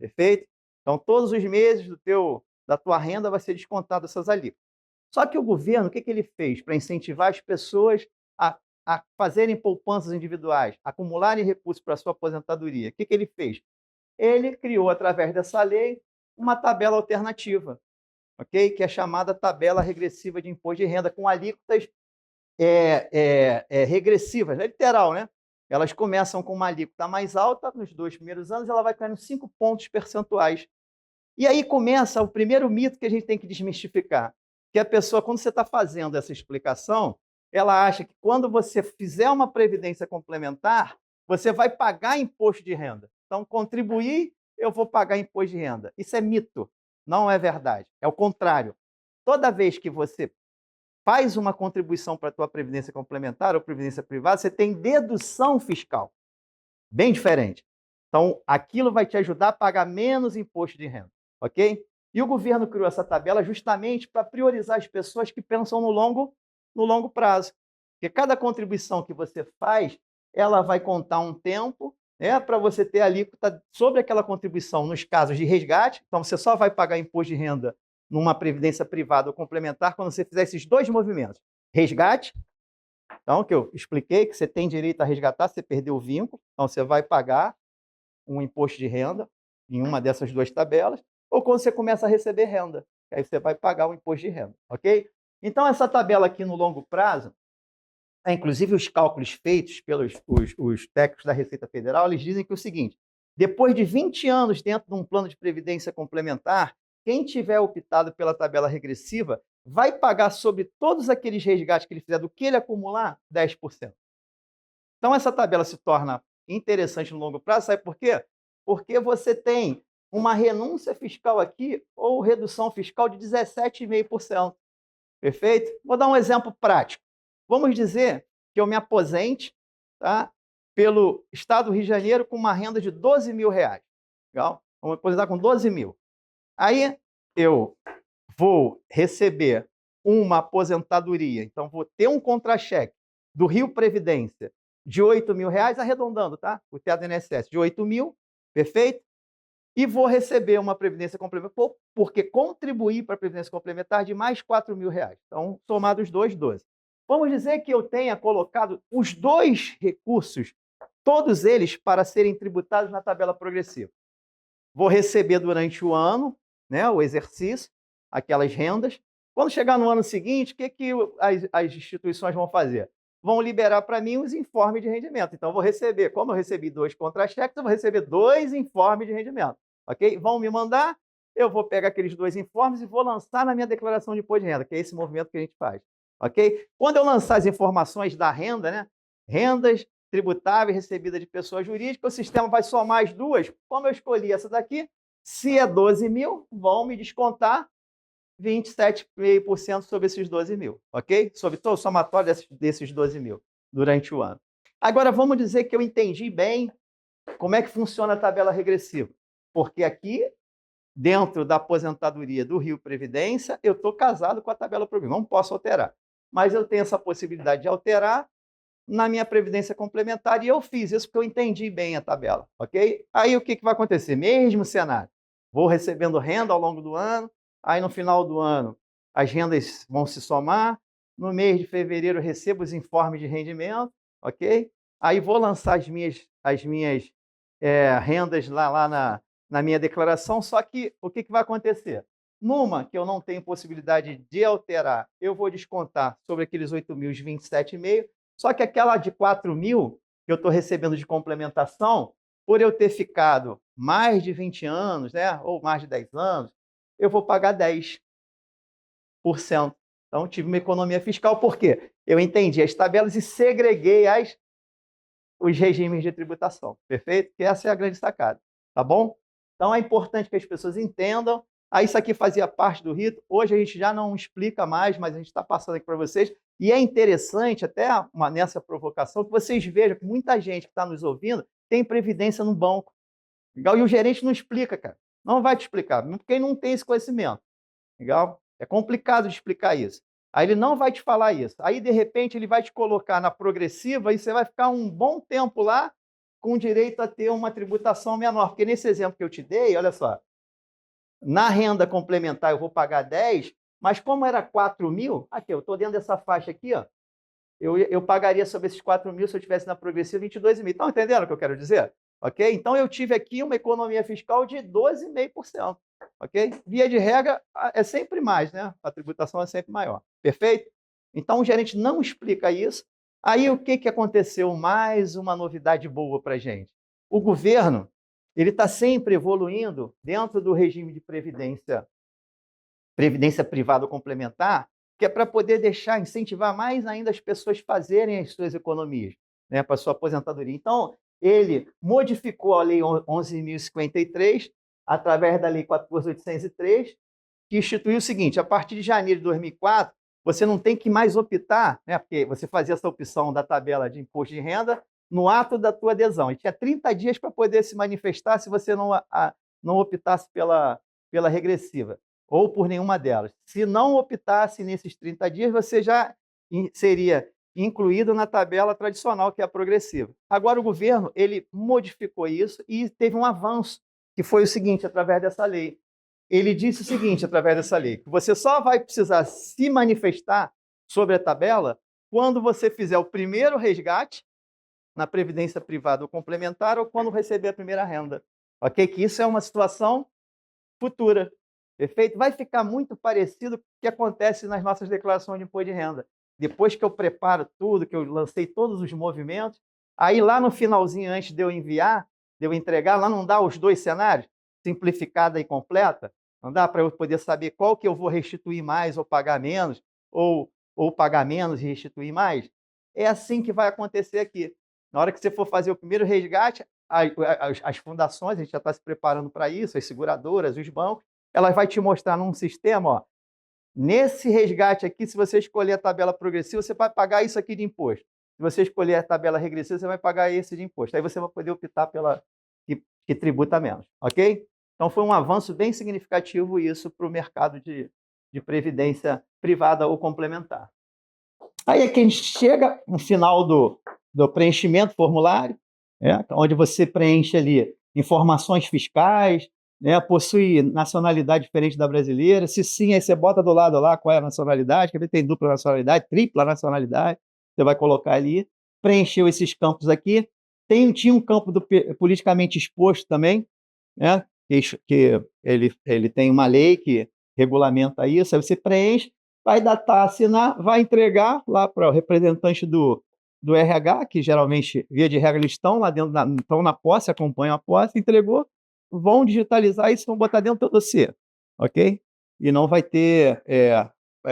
Perfeito? Então, todos os meses da tua renda vai ser descontado essas alíquotas. Só que o governo, o que ele fez para incentivar as pessoas a fazerem poupanças individuais, acumularem recursos para a sua aposentadoria? O que ele fez? Ele criou, através dessa lei, uma tabela alternativa, ok? Que é chamada tabela regressiva de imposto de renda, com alíquotas regressivas, é literal, né? Elas começam com uma alíquota mais alta nos 2 primeiros anos, ela vai caindo 5 pontos percentuais. E aí começa o primeiro mito que a gente tem que desmistificar, que a pessoa, quando você está fazendo essa explicação, ela acha que quando você fizer uma previdência complementar, você vai pagar imposto de renda. Então, contribuir, eu vou pagar imposto de renda. Isso é mito, não é verdade. É o contrário. Toda vez que você faz uma contribuição para a tua previdência complementar ou previdência privada, você tem dedução fiscal. Bem diferente. Então, aquilo vai te ajudar a pagar menos imposto de renda, ok? E o governo criou essa tabela justamente para priorizar as pessoas que pensam no longo prazo. Porque cada contribuição que você faz, ela vai contar um tempo, né, para você ter alíquota sobre aquela contribuição nos casos de resgate. Então, você só vai pagar imposto de renda numa previdência privada ou complementar quando você fizer esses 2 movimentos. Resgate, então, que eu expliquei que você tem direito a resgatar, você perdeu o vínculo, então você vai pagar um imposto de renda em uma dessas 2 tabelas, ou quando você começa a receber renda, aí você vai pagar o imposto de renda, ok? Então, essa tabela aqui no longo prazo, inclusive os cálculos feitos pelos os técnicos da Receita Federal, eles dizem que é o seguinte, Depois de 20 anos dentro de um plano de previdência complementar, quem tiver optado pela tabela regressiva vai pagar sobre todos aqueles resgates que ele fizer do que ele acumular, 10%. Então, essa tabela se torna interessante no longo prazo, sabe por quê? Porque você tem uma renúncia fiscal aqui ou redução fiscal de 17,5%. Perfeito? Vou dar um exemplo prático. Vamos dizer que eu me aposente, tá, pelo Estado do Rio de Janeiro com uma renda de R$ 12.000. Legal? Vou me aposentar com 12 mil. Aí eu vou receber uma aposentadoria, então vou ter um contra-cheque do Rio Previdência de R$ 8.000, arredondando, tá? O teto do INSS de 8 mil, perfeito? E vou receber uma previdência complementar, porque contribuí para a previdência complementar de mais R$ 4.000. Então, somado os dois, 12. Vamos dizer que eu tenha colocado os dois recursos, todos eles, para serem tributados na tabela progressiva. Vou receber durante o ano, né, o exercício, aquelas rendas. Quando chegar no ano seguinte, o que as instituições vão fazer? Vão liberar para mim os informes de rendimento. Então, eu vou receber, como eu recebi 2 contra-cheques, eu vou receber 2 informes de rendimento. Ok? Vão me mandar, eu vou pegar aqueles 2 informes e vou lançar na minha declaração de imposto de renda, que é esse movimento que a gente faz. Ok? Quando eu lançar as informações da renda, né? Rendas tributáveis recebidas de pessoa jurídica, o sistema vai somar as duas. Como eu escolhi essa daqui, se é 12 mil, vão me descontar 27,5% sobre esses 12 mil, ok? Sobre todo o somatório desses 12 mil durante o ano. Agora, vamos dizer que eu entendi bem como é que funciona a tabela regressiva. Porque aqui, dentro da aposentadoria do Rio Previdência, eu estou casado com a tabela progressiva, não posso alterar. Mas eu tenho essa possibilidade de alterar na minha previdência complementar, e eu fiz isso porque eu entendi bem a tabela, ok? Aí o que vai acontecer? Mesmo cenário. Vou recebendo renda ao longo do ano, aí no final do ano as rendas vão se somar, no mês de fevereiro eu recebo os informes de rendimento, ok? Aí vou lançar as minhas rendas lá na minha declaração, só que o que vai acontecer? Numa que eu não tenho possibilidade de alterar, eu vou descontar sobre aqueles 8 mil, os 27,5. Só que aquela de 4 mil que eu estou recebendo de complementação, por eu ter ficado mais de 20 anos, né, ou mais de 10 anos, eu vou pagar 10%. Então, tive uma economia fiscal, por quê? Eu entendi as tabelas e segreguei os regimes de tributação, perfeito? Que essa é a grande sacada, tá bom? Então, é importante que as pessoas entendam. Aí, isso aqui fazia parte do rito. Hoje a gente já não explica mais, mas a gente está passando aqui para vocês. E é interessante, até nessa provocação, que vocês vejam que muita gente que está nos ouvindo tem previdência no banco. Legal? E o gerente não explica, cara. Não vai te explicar, porque ele não tem esse conhecimento. Legal? É complicado de explicar isso. Aí ele não vai te falar isso. Aí, de repente, ele vai te colocar na progressiva e você vai ficar um bom tempo lá com direito a ter uma tributação menor. Porque nesse exemplo que eu te dei, olha só, na renda complementar eu vou pagar 10, mas como era 4 mil, aqui, eu estou dentro dessa faixa aqui, ó, eu pagaria sobre esses 4 mil se eu tivesse na progressiva 22 mil. Estão entendendo o que eu quero dizer? Ok? Então, eu tive aqui uma economia fiscal de 12,5%. Ok? Via de regra, é sempre mais, né? A tributação é sempre maior. Perfeito? Então, o gerente não explica isso. Aí, o que aconteceu? Mais uma novidade boa para a gente. O governo ele está sempre evoluindo dentro do regime de previdência privada complementar, que é para poder incentivar mais ainda as pessoas fazerem as suas economias, né, para a sua aposentadoria. Então, ele modificou a Lei 11.053, através da Lei 14.803, que instituiu o seguinte: a partir de janeiro de 2004, você não tem que mais optar, né, porque você fazia essa opção da tabela de imposto de renda no ato da tua adesão. E tinha 30 dias para poder se manifestar se você não optasse pela regressiva ou por nenhuma delas. Se não optasse nesses 30 dias, você já seria incluído na tabela tradicional, que é a progressiva. Agora, o governo ele modificou isso e teve um avanço, que foi o seguinte, através dessa lei. Ele disse o seguinte, através dessa lei, que você só vai precisar se manifestar sobre a tabela quando você fizer o primeiro resgate na previdência privada ou complementar ou quando receber a primeira renda. Ok? Que isso é uma situação futura. Perfeito? Vai ficar muito parecido com o que acontece nas nossas declarações de imposto de renda. Depois que eu preparo tudo, que eu lancei todos os movimentos, aí lá no finalzinho, antes de eu enviar, de eu entregar, lá não dá os 2 cenários, simplificada e completa? Não dá para eu poder saber qual que eu vou restituir mais ou pagar menos, ou pagar menos e restituir mais? É assim que vai acontecer aqui. Na hora que você for fazer o primeiro resgate, as fundações, a gente já está se preparando para isso, as seguradoras, os bancos, elas vai te mostrar num sistema, ó, nesse resgate aqui, se você escolher a tabela progressiva, você vai pagar isso aqui de imposto. Se você escolher a tabela regressiva, você vai pagar esse de imposto. Aí você vai poder optar pela que tributa menos, ok? Então foi um avanço bem significativo isso para o mercado de previdência privada ou complementar. Aí é que a gente chega no final do preenchimento do formulário, onde você preenche ali informações fiscais, possui nacionalidade diferente da brasileira. Se sim, aí você bota do lado lá qual é a nacionalidade, quer ver, tem dupla nacionalidade, tripla nacionalidade, você vai colocar ali. Preencheu esses campos aqui. Tinha um campo do politicamente exposto também, né? Que ele tem uma lei que regulamenta isso, aí você preenche, vai datar, assinar, vai entregar lá para o representante do RH, que geralmente, via de regra, eles estão lá dentro, estão na posse, acompanham a posse, entregou, vão digitalizar isso, vão botar dentro do dossiê, ok? E não vai ter,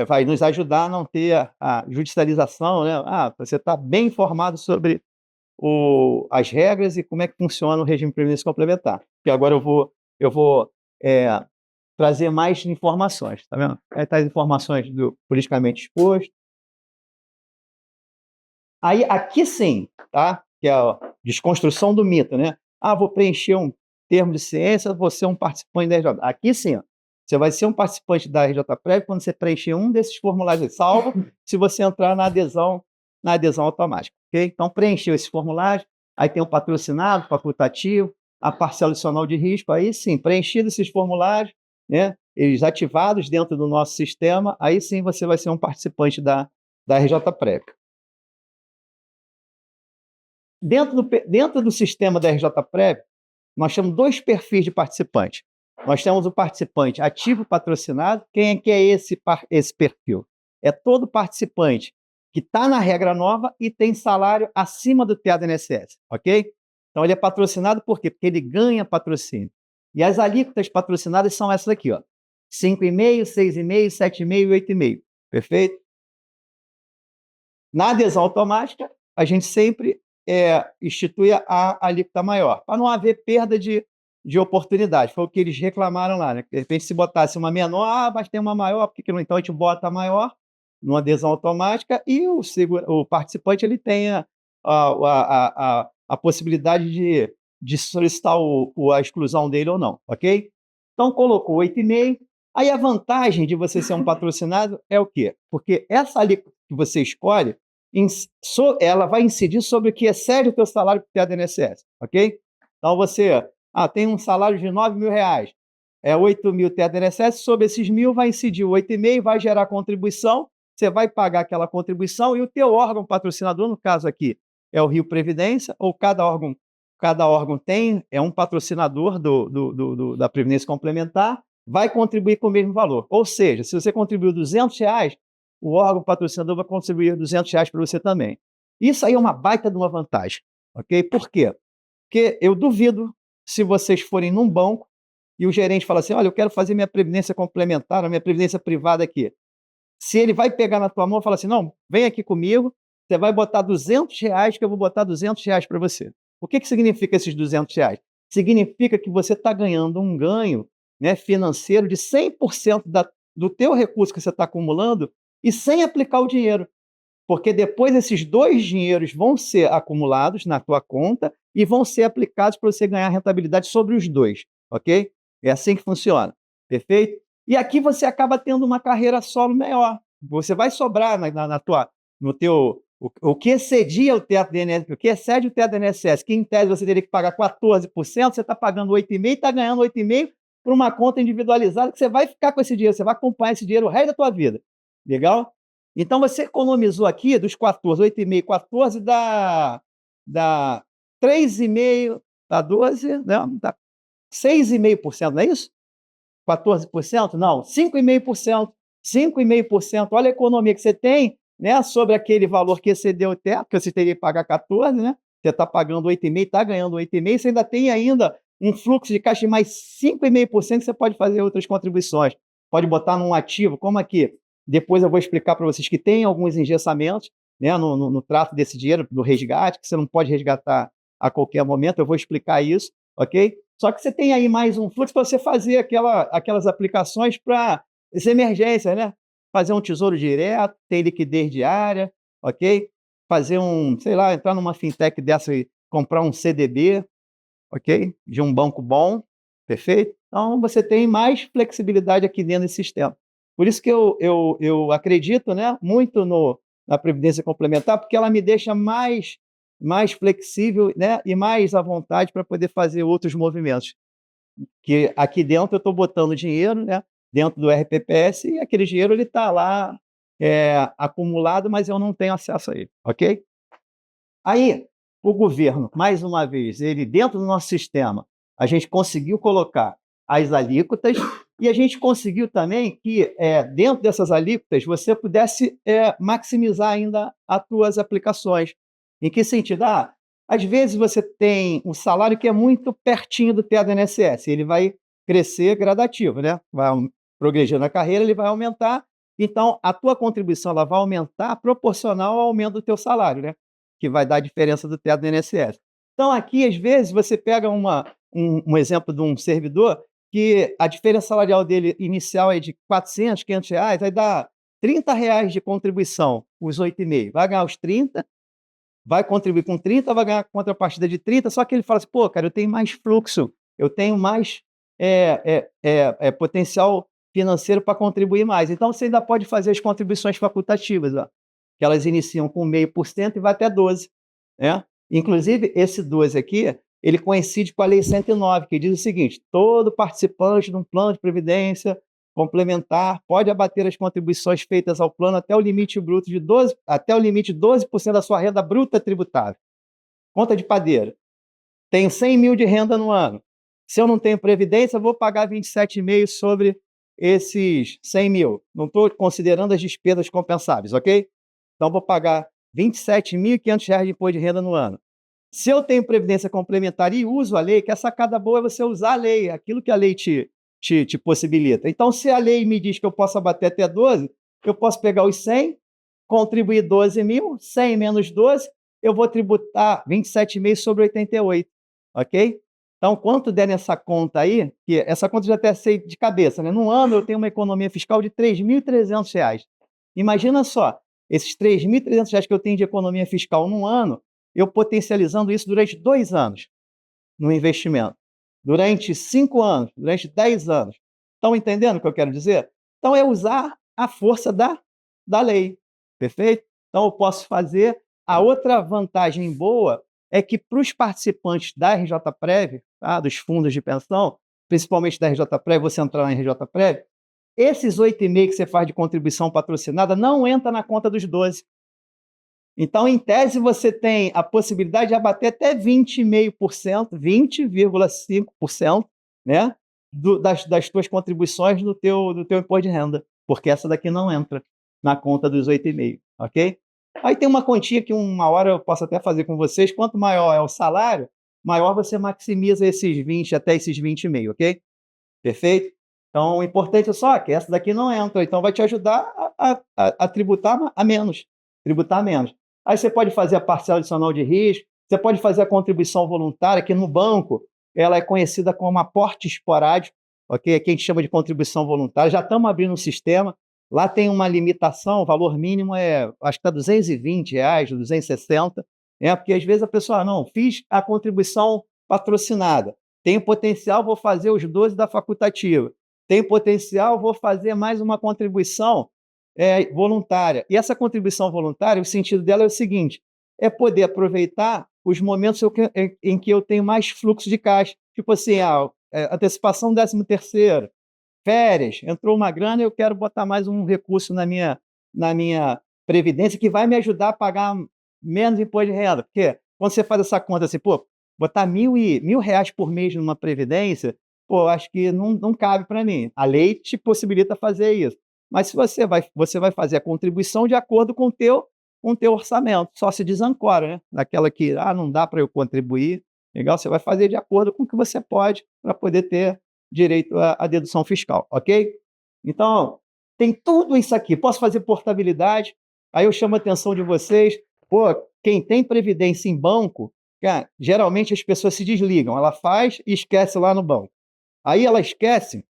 vai nos ajudar a não ter a judicialização, né? Você está bem informado sobre as regras e como é que funciona o regime de previdência complementar. Que agora eu vou trazer mais informações, tá vendo? Aí tá as informações do politicamente exposto. Aí aqui sim, tá? Que é a desconstrução do mito, né? Vou preencher um termo de ciência, vou ser um participante da RJ. Aqui sim, ó, você vai ser um participante da RJPrev quando você preencher um desses formulários, salvo se você entrar na adesão automática, ok? Então preencheu esse formulário, aí tem o patrocinado, facultativo, a parcela adicional de risco, aí sim, preenchido esses formulários, né? Eles ativados dentro do nosso sistema, aí sim você vai ser um participante da RJPrev. Dentro do sistema da RJPrev, nós temos 2 perfis de participante. Nós temos o participante ativo patrocinado. Quem é esse perfil? É todo participante que está na regra nova e tem salário acima do teto do INSS, ok? Então ele é patrocinado por quê? Porque ele ganha patrocínio. E as alíquotas patrocinadas são essas aqui, ó: 5,5%, 6,5%, 7,5% e 8,5%. Perfeito? Na adesão automática, a gente sempre institui a alíquota maior, para não haver perda de oportunidade. Foi o que eles reclamaram lá, né? De repente, se botasse uma menor, mas tem uma maior, por que não? Então a gente bota a maior numa adesão automática e o participante ele tem a possibilidade de solicitar a exclusão dele ou não, ok? Então colocou 8,5%. Aí a vantagem de você ser um patrocinado é o quê? Porque essa alíquota que você escolhe, ela vai incidir sobre o que excede o teu salário para o teto do INSS, ok? Então você tem um salário de R$9.000, 8.000 teto do INSS, sobre esses 1.000 vai incidir o 8,5%, vai gerar contribuição, você vai pagar aquela contribuição e o teu órgão patrocinador, no caso aqui, é o Rio Previdência, ou cada órgão tem, um patrocinador da Previdência Complementar, vai contribuir com o mesmo valor. Ou seja, se você contribuiu R$200, o órgão patrocinador vai contribuir R$200 para você também. Isso aí é uma baita de uma vantagem, ok? Por quê? Porque eu duvido se vocês forem num banco e o gerente fala assim: olha, eu quero fazer minha previdência complementar, a minha previdência privada aqui. Se ele vai pegar na tua mão e falar assim: não, vem aqui comigo, você vai botar R$200 que eu vou botar R$200 para você. O que significa esses R$200? Significa que você está ganhando um ganho, né, financeiro de 100% do teu recurso que você está acumulando e sem aplicar o dinheiro. Porque depois esses 2 dinheiros vão ser acumulados na tua conta e vão ser aplicados para você ganhar rentabilidade sobre os 2, ok? É assim que funciona, perfeito? E aqui você acaba tendo uma carreira solo melhor. Você vai sobrar no teu... O que excedia o teto do INSS, o que excede o teto do INSS, que em tese você teria que pagar 14%, você está pagando 8,5% e está ganhando 8,5% por uma conta individualizada que você vai ficar com esse dinheiro, você vai acompanhar esse dinheiro o resto da tua vida. Legal? Então você economizou aqui dos 14, 8,5, 14 dá 3,5, dá 12, né? Dá 6,5%, não é isso? 14%? Não, 5,5%. 5,5%. Olha a economia que você tem, né, sobre aquele valor que excedeu o teto, que você teria que pagar 14, né? você está pagando 8,5%, está ganhando 8,5%, você ainda tem ainda um fluxo de caixa de mais 5,5% que você pode fazer outras contribuições. Pode botar num ativo, como aqui. Depois eu vou explicar para vocês que tem alguns engessamentos, né, no trato desse dinheiro, do resgate, que você não pode resgatar a qualquer momento, eu vou explicar isso, ok? Só que você tem aí mais um fluxo para você fazer aquelas aplicações para as emergências, né? Fazer um tesouro direto, ter liquidez diária, ok? Fazer sei lá, entrar numa fintech dessa e comprar um CDB, ok? De um banco bom, perfeito? Então, você tem mais flexibilidade aqui dentro desse sistema. Por isso que eu acredito, né, muito na Previdência Complementar, porque ela me deixa mais flexível, né, e mais à vontade para poder fazer outros movimentos. Que aqui dentro eu estou botando dinheiro, né, dentro do RPPS, e aquele dinheiro está lá acumulado, mas eu não tenho acesso a ele, ok? Aí, o governo, mais uma vez, ele dentro do nosso sistema, a gente conseguiu colocar as alíquotas e a gente conseguiu também que, dentro dessas alíquotas, você pudesse maximizar ainda as suas aplicações. Em que sentido? Às vezes você tem um salário que é muito pertinho do teto do INSS, ele vai crescer gradativo, né? Vai progredir na carreira, ele vai aumentar, então a tua contribuição ela vai aumentar proporcional ao aumento do teu salário, né? Que vai dar a diferença do teto do INSS. Então, aqui, às vezes, você pega um exemplo de um servidor que a diferença salarial dele inicial é de 400, R$ 500, aí dá R$ 30 de contribuição, os 8,5. Vai ganhar os 30, vai contribuir com 30, vai ganhar a contrapartida de 30, só que ele fala assim, pô, cara, eu tenho mais fluxo, eu tenho mais potencial financeiro para contribuir mais. Então, você ainda pode fazer as contribuições facultativas, ó, que elas iniciam com 0,5% e vai até 12%. Né? Inclusive, esse 12 aqui, ele coincide com a Lei 109, que diz o seguinte: todo participante de um plano de previdência complementar pode abater as contribuições feitas ao plano até o limite bruto de 12% da sua renda bruta tributável. Conta de padeiro. Tenho 100 mil de renda no ano. Se eu não tenho previdência, eu vou pagar 27,5% sobre esses 100 mil. Não estou considerando as despesas compensáveis, ok? Então, vou pagar R$ 27.500 de imposto de renda no ano. Se eu tenho previdência complementar e uso a lei, que a sacada boa é você usar a lei, aquilo que a lei te possibilita. Então, se a lei me diz que eu posso abater até 12, eu posso pegar os 100, contribuir 12 mil, 100 menos 12, eu vou tributar 27,5 sobre 88, ok? Então, quanto der nessa conta aí, que essa conta já até sei de cabeça, né? No ano eu tenho uma economia fiscal de R$ 3.300. Imagina só, esses R$ 3.300 que eu tenho de economia fiscal num ano, eu potencializando isso durante 2 anos no investimento, durante 5 anos, durante 10 anos. Estão entendendo o que eu quero dizer? Então, é usar a força da lei, perfeito? Então, eu posso fazer. A outra vantagem boa é que para os participantes da RJPrev, tá, dos fundos de pensão, principalmente da RJPrev, você entrar na RJPrev, esses 8,5% que você faz de contribuição patrocinada não entra na conta dos 12%. Então, em tese, você tem a possibilidade de abater até 20,5%, 20,5%, né, das tuas contribuições do teu imposto de renda, porque essa daqui não entra na conta dos 8,5%, ok? Aí tem uma continha que uma hora eu posso até fazer com vocês. Quanto maior é o salário, maior você maximiza esses 20 até esses 20,5%, ok? Perfeito? Então, o importante é só que essa daqui não entra, então vai te ajudar a tributar a menos, tributar menos. Aí você pode fazer a parcela adicional de risco, você pode fazer a contribuição voluntária, que no banco ela é conhecida como aporte esporádico, ok? Aqui a gente chama de contribuição voluntária, já estamos abrindo um sistema, lá tem uma limitação, o valor mínimo acho que está R$ 220, 260, porque às vezes a pessoa, não, fiz a contribuição patrocinada, tenho potencial, vou fazer os 12 da facultativa, tenho potencial, vou fazer mais uma contribuição voluntária. E essa contribuição voluntária, o sentido dela é o seguinte: é poder aproveitar os momentos em que eu tenho mais fluxo de caixa. Tipo assim, antecipação 13º, férias, entrou uma grana e eu quero botar mais um recurso na minha previdência que vai me ajudar a pagar menos imposto de renda. Porque quando você faz essa conta assim, pô, botar R$ 1.000 por mês numa previdência, pô, acho que não cabe para mim. A lei te possibilita fazer isso. Mas se você vai fazer a contribuição de acordo com com o teu orçamento, só se desancora, né? Naquela que, não dá para eu contribuir, legal? Você vai fazer de acordo com o que você pode para poder ter direito à dedução fiscal, ok? Então, tem tudo isso aqui. Posso fazer portabilidade, aí eu chamo a atenção de vocês, pô, quem tem previdência em banco, cara, geralmente as pessoas se desligam, ela faz e esquece lá no banco. Aí ela esquece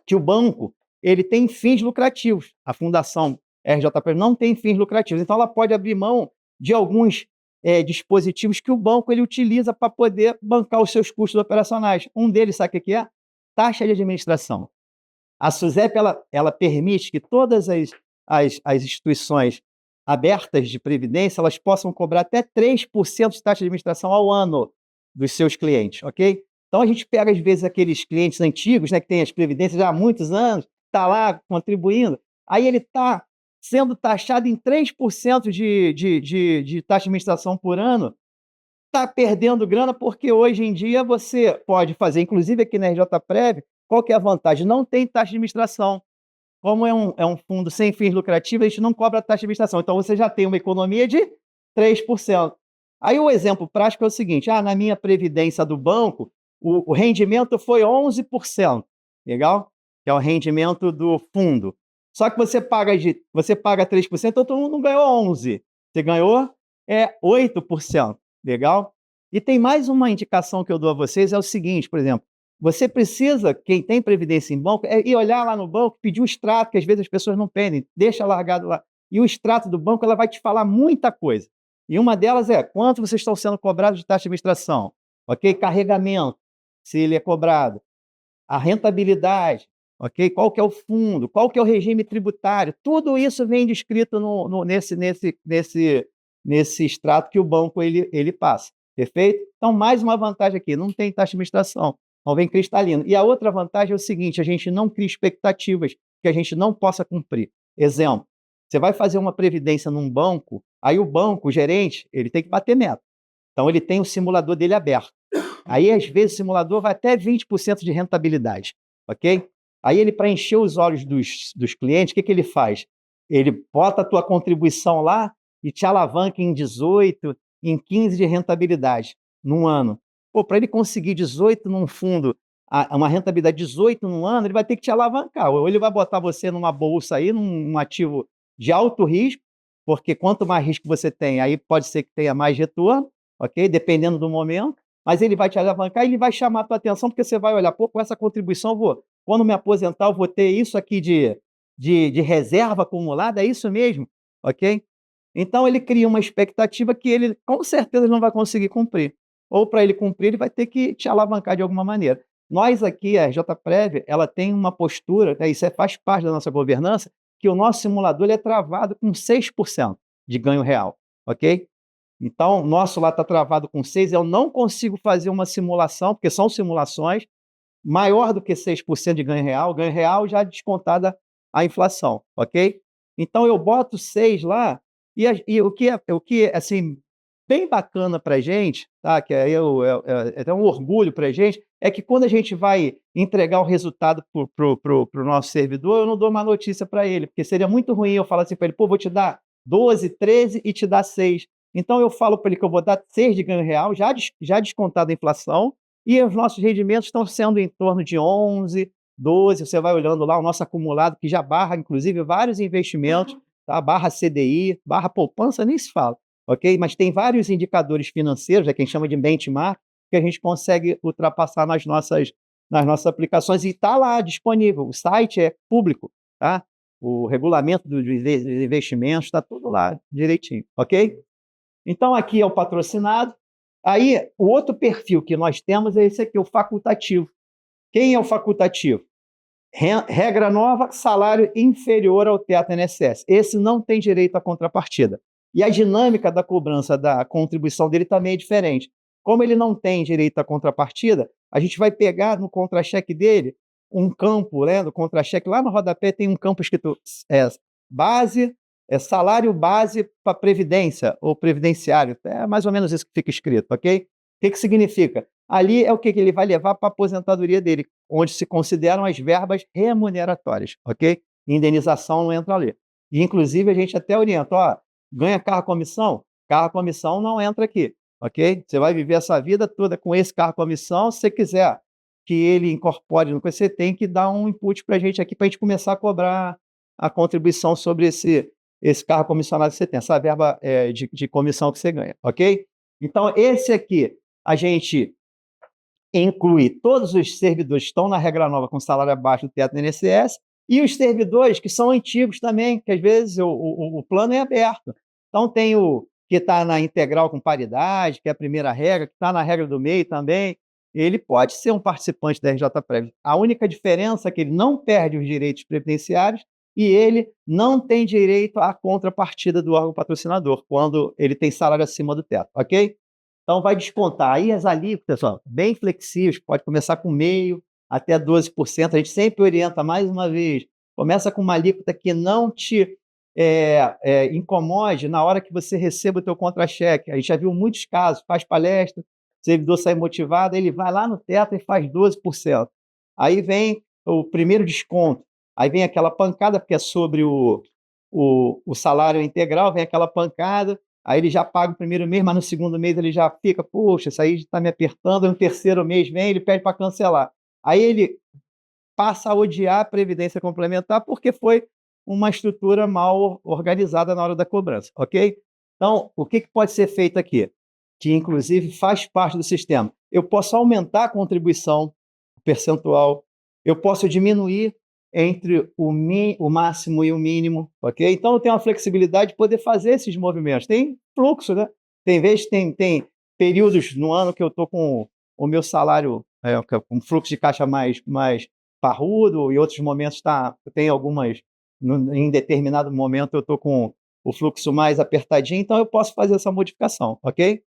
que o banco ele tem fins lucrativos. A Fundação RJP não tem fins lucrativos, então ela pode abrir mão de alguns dispositivos que o banco ele utiliza para poder bancar os seus custos operacionais. Um deles, sabe o que é? Taxa de administração. A SUSEP ela permite que todas as instituições abertas de previdência elas possam cobrar até 3% de taxa de administração ao ano dos seus clientes, ok? Então a gente pega, às vezes, aqueles clientes antigos, né, que têm as previdências já há muitos anos, está lá contribuindo, aí ele está sendo taxado em 3% de taxa de administração por ano, está perdendo grana, porque hoje em dia você pode fazer, inclusive aqui na RJPrev, qual que é a vantagem? Não tem taxa de administração. Como é um fundo sem fins lucrativos, a gente não cobra taxa de administração. Então você já tem uma economia de 3%. Aí o exemplo prático é o seguinte: na minha previdência do banco, o rendimento foi 11%, legal? Que é o rendimento do fundo. Só que você paga 3%, então tu não ganhou 11%. Você ganhou 8%, legal? E tem mais uma indicação que eu dou a vocês, é o seguinte, por exemplo, você precisa, quem tem previdência em banco, ir olhar lá no banco, pedir o extrato, que às vezes as pessoas não pedem, deixa largado lá. E o extrato do banco, ela vai te falar muita coisa. E uma delas é quanto vocês estão sendo cobrados de taxa de administração, ok? Carregamento, se ele é cobrado. A rentabilidade, ok? Qual que é o fundo, qual que é o regime tributário. Tudo isso vem descrito nesse extrato que o banco ele passa, perfeito? Então, mais uma vantagem aqui, não tem taxa de administração. Então vem cristalino. E a outra vantagem é o seguinte, a gente não cria expectativas que a gente não possa cumprir. Exemplo, você vai fazer uma previdência num banco, aí o banco, o gerente, ele tem que bater meta. Então ele tem o simulador dele aberto. Aí, às vezes, o simulador vai até 20% de rentabilidade, ok? Aí ele, para encher os olhos dos clientes, o que ele faz? Ele bota a tua contribuição lá e te alavanca em 18, em 15 de rentabilidade num ano. Pô, para ele conseguir 18 num fundo, uma rentabilidade de 18 num ano, ele vai ter que te alavancar. Ou ele vai botar você numa bolsa aí, num ativo de alto risco, porque quanto mais risco você tem, aí pode ser que tenha mais retorno, ok? Dependendo do momento, mas ele vai te alavancar e ele vai chamar a tua atenção, porque você vai olhar, pô, com essa contribuição, quando me aposentar, eu vou ter isso aqui de reserva acumulada, é isso mesmo, ok? Então ele cria uma expectativa que ele com certeza não vai conseguir cumprir. Ou para ele cumprir, ele vai ter que te alavancar de alguma maneira. Nós aqui, a RJPrev, ela tem uma postura, isso faz parte da nossa governança, que o nosso simulador ele é travado com 6% de ganho real, ok? Então, o nosso lá está travado com 6%, eu não consigo fazer uma simulação, porque são simulações, maior do que 6% de ganho real já descontada a inflação, ok? Então, eu boto 6 lá, e o que assim, bem bacana para a gente, tá? Que é até um orgulho para a gente, é que quando a gente vai entregar o resultado para o nosso servidor, eu não dou uma notícia para ele, porque seria muito ruim eu falar assim para ele, pô, vou te dar 12, 13 e te dar 6. Então eu falo para ele que eu vou dar 6 de ganho real, já descontada a inflação, e os nossos rendimentos estão sendo em torno de 11, 12, você vai olhando lá o nosso acumulado, que já barra, inclusive, vários investimentos, tá? Barra CDI, barra poupança, nem se fala, ok? Mas tem vários indicadores financeiros, que a gente chama de benchmark, que a gente consegue ultrapassar nas nossas aplicações, e está lá disponível, o site é público, tá? O regulamento dos investimentos está tudo lá direitinho, ok? Então, aqui é o patrocinado. Aí, o outro perfil que nós temos é esse aqui, o facultativo. Quem é o facultativo? Regra nova, salário inferior ao teto INSS. Esse não tem direito à contrapartida. E a dinâmica da cobrança da contribuição dele também é diferente. Como ele não tem direito à contrapartida, a gente vai pegar no contra-cheque dele um campo, né, no contra-cheque, lá no rodapé tem um campo escrito base, salário base para previdência ou previdenciário. É mais ou menos isso que fica escrito, ok? O que significa? Ali é o que ele vai levar para a aposentadoria dele, onde se consideram as verbas remuneratórias, ok? Indenização não entra ali. E, inclusive, a gente até orienta, ganha carro-comissão? Carro-comissão não entra aqui, ok? Você vai viver essa vida toda com esse carro-comissão. Se você quiser que ele incorpore no que você tem que dar um input para a gente aqui, para a gente começar a cobrar a contribuição sobre esse carro comissionado que você tem, essa verba de comissão que você ganha, ok? Então, esse aqui, a gente inclui todos os servidores que estão na regra nova com salário abaixo do teto do INSS e os servidores que são antigos também, que às vezes o plano é aberto. Então, tem o que está na integral com paridade, que é a primeira regra, que está na regra do meio também, ele pode ser um participante da RJ-Prev. A única diferença é que ele não perde os direitos previdenciários e ele não tem direito à contrapartida do órgão patrocinador, quando ele tem salário acima do teto, ok? Então, vai descontar. Aí as alíquotas, pessoal, bem flexíveis, pode começar com meio até 12%. A gente sempre orienta, mais uma vez, começa com uma alíquota que não te incomode na hora que você receba o teu contra-cheque. A gente já viu muitos casos, faz palestra, o servidor sai motivado, ele vai lá no teto e faz 12%. Aí vem o primeiro desconto, aí vem aquela pancada, porque é sobre o salário integral, vem aquela pancada, aí ele já paga o primeiro mês, mas no segundo mês ele já fica, poxa, isso aí está me apertando, no terceiro mês vem, ele pede para cancelar. Aí ele passa a odiar a previdência complementar porque foi uma estrutura mal organizada na hora da cobrança, ok? Então, o que pode ser feito aqui? Que, inclusive, faz parte do sistema. Eu posso aumentar a contribuição percentual, eu posso diminuir entre o máximo e o mínimo, ok? Então, eu tenho uma flexibilidade de poder fazer esses movimentos. Tem fluxo, né? Tem vezes, tem períodos no ano que eu estou com o meu salário, com fluxo de caixa mais parrudo, e outros momentos tem algumas, em determinado momento eu estou com o fluxo mais apertadinho, então eu posso fazer essa modificação, ok?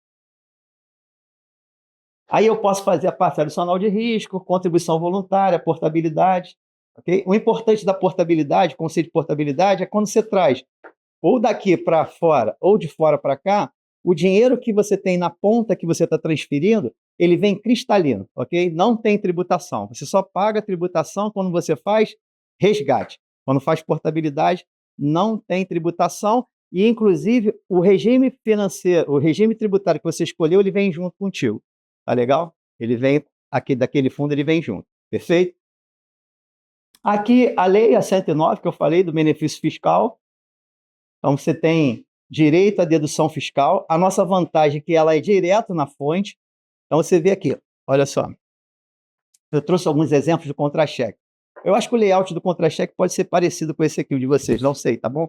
Aí eu posso fazer a parte adicional de risco, contribuição voluntária, portabilidade, ok? O importante da portabilidade, conceito de portabilidade, é quando você traz ou daqui para fora ou de fora para cá, o dinheiro que você tem na ponta que você está transferindo, ele vem cristalino, ok? Não tem tributação. Você só paga tributação quando você faz resgate. Quando faz portabilidade, não tem tributação e, inclusive, o regime financeiro, o regime tributário que você escolheu, ele vem junto contigo. Tá legal? Ele vem aqui daquele fundo, ele vem junto. Perfeito? Aqui, a lei, a 109, que eu falei, do benefício fiscal. Então, você tem direito à dedução fiscal. A nossa vantagem é que ela é direto na fonte. Então, você vê aqui, olha só. Eu trouxe alguns exemplos do contra-cheque. Eu acho que o layout do contra-cheque pode ser parecido com esse aqui, o de vocês, não sei, tá bom?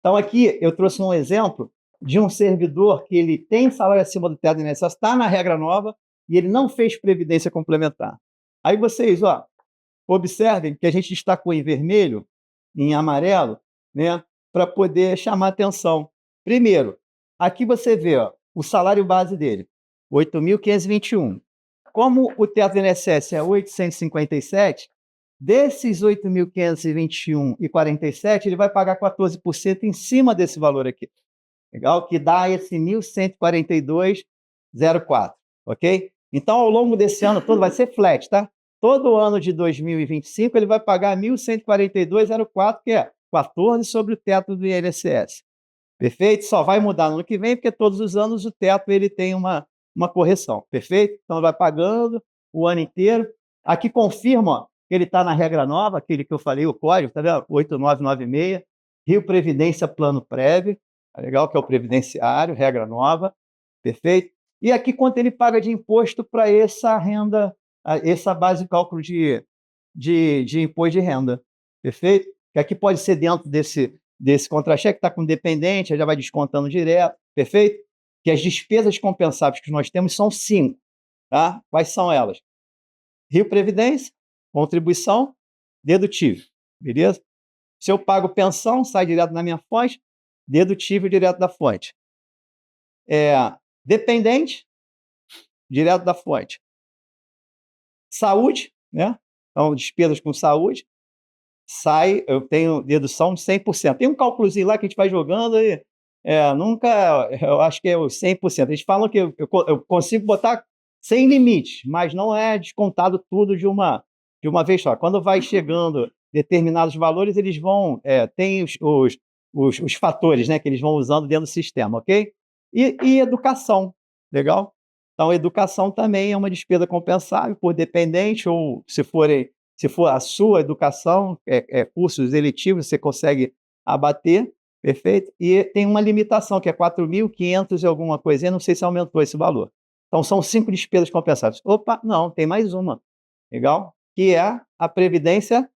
Então, aqui eu trouxe um exemplo de um servidor que ele tem salário acima do teto do INSS, está na regra nova e ele não fez previdência complementar. Aí vocês, ó, observem que a gente destacou em vermelho, em amarelo, né, para poder chamar atenção. Primeiro, aqui você vê, ó, o salário base dele, 8.521. Como o teto do INSS é 857, desses 8.521,47, ele vai pagar 14% em cima desse valor aqui. Legal? Que dá esse 1.142,04, ok? Então, ao longo desse ano todo, vai ser flat, tá? Todo ano de 2025, ele vai pagar 1.142,04, que é 14 sobre o teto do INSS. Perfeito? Só vai mudar no ano que vem, porque todos os anos o teto ele tem uma correção. Perfeito? Então, vai pagando o ano inteiro. Aqui confirma, ó, que ele está na regra nova, aquele que eu falei, o código, tá vendo? 8996, Rio Previdência Plano Prévio, tá legal? Que é o previdenciário, regra nova, perfeito? E aqui quanto ele paga de imposto para essa renda, essa base de cálculo de imposto de renda, perfeito? Que aqui pode ser dentro desse contra-cheque, está com dependente, já vai descontando direto, perfeito? Que as despesas compensáveis que nós temos são 5, tá? Quais são elas? Rio Previdência, contribuição, dedutível, beleza? Se eu pago pensão, sai direto na minha fonte, dedutível direto da fonte. Dependente, direto da fonte. Saúde, né? Então, despesas com saúde, eu tenho dedução de 100%. Tem um cálculozinho lá que a gente vai jogando e eu acho que é os 100%. Eles falam que eu consigo botar sem limite, mas não é descontado tudo de uma vez só. Quando vai chegando determinados valores, eles vão... tem os fatores, né, que eles vão usando dentro do sistema, ok? E educação, legal? Então, educação também é uma despesa compensável por dependente, ou se for a sua educação, cursos eletivos, você consegue abater, perfeito? E tem uma limitação, que é 4.500 e alguma coisinha, não sei se aumentou esse valor. Então, são 5 despesas compensáveis. Opa, não, tem mais uma, legal? Que é a previdência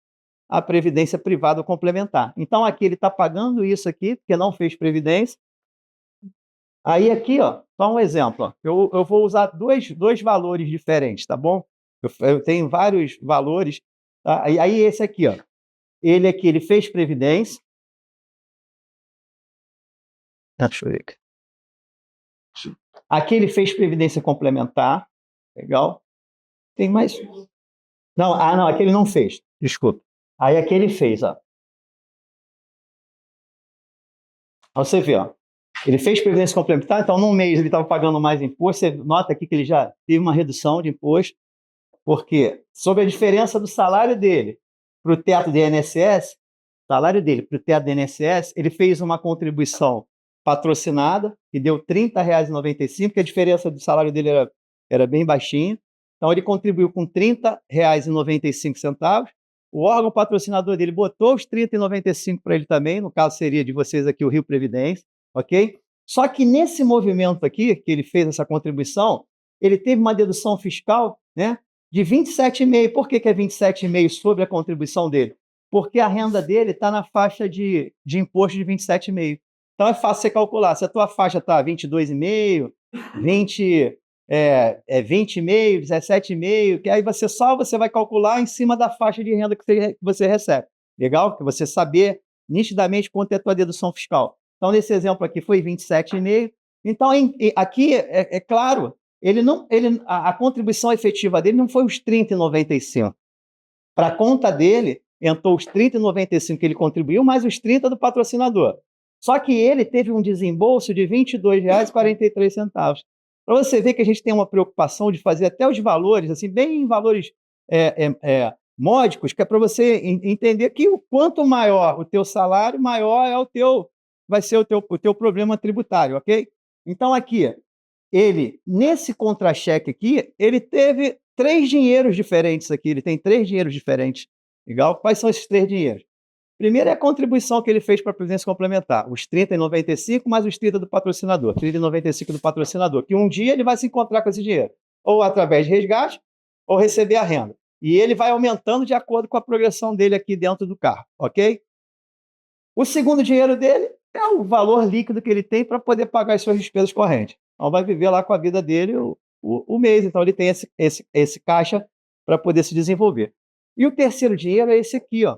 privada complementar. Então, aqui ele está pagando isso aqui, porque não fez previdência. Aí aqui, ó, só um exemplo, ó, eu vou usar dois valores diferentes, tá bom? Eu tenho vários valores, tá? E aí esse aqui, ó, ele aqui, ele fez previdência. Deixa eu ver aqui. Aqui ele fez previdência complementar, legal? Tem mais? Não, não, aqui ele não fez, desculpa. Aí aqui ele fez, ó. Você vê, ó, ele fez previdência complementar, então num mês ele estava pagando mais imposto, você nota aqui que ele já teve uma redução de imposto, porque sobre a diferença do salário dele para o teto do INSS, salário dele para o teto do INSS, ele fez uma contribuição patrocinada, que deu R$ 30,95, que a diferença do salário dele era bem baixinha, então ele contribuiu com R$ 30,95, o órgão patrocinador dele botou os 30,95 para ele também, no caso seria de vocês aqui o Rio Previdência, ok? Só que nesse movimento aqui, que ele fez essa contribuição, ele teve uma dedução fiscal, né, de 27,5. Por que é 27,5 sobre a contribuição dele? Porque a renda dele está na faixa de imposto de 27,5. Então é fácil você calcular. Se a tua faixa está 22,5, 20,5, 17,5, que aí você vai calcular em cima da faixa de renda que você recebe. Legal? Que você saber nitidamente quanto é a tua dedução fiscal. Então, nesse exemplo aqui foi 27,5. Então, aqui é claro, a contribuição efetiva dele não foi os 30,95. Para a conta dele, entrou os 30,95 que ele contribuiu, mais os 30 do patrocinador. Só que ele teve um desembolso de R$ 22,43. Para você ver que a gente tem uma preocupação de fazer até os valores, assim, bem valores módicos, que é para você entender que o quanto maior o teu salário, maior vai ser o teu problema tributário, ok? Então, aqui, nesse contra-cheque aqui, ele teve 3 dinheiros diferentes aqui, ele tem 3 dinheiros diferentes, legal? Quais são esses 3 dinheiros? Primeiro é a contribuição que ele fez para a previdência complementar, os 30,95 mais os 30 do patrocinador, 30,95 do patrocinador, que um dia ele vai se encontrar com esse dinheiro, ou através de resgate, ou receber a renda. E ele vai aumentando de acordo com a progressão dele aqui dentro do carro, ok? O segundo dinheiro dele é o valor líquido que ele tem para poder pagar as suas despesas correntes. Então vai viver lá com a vida dele o mês, então ele tem esse caixa para poder se desenvolver. E o terceiro dinheiro é esse aqui, ó,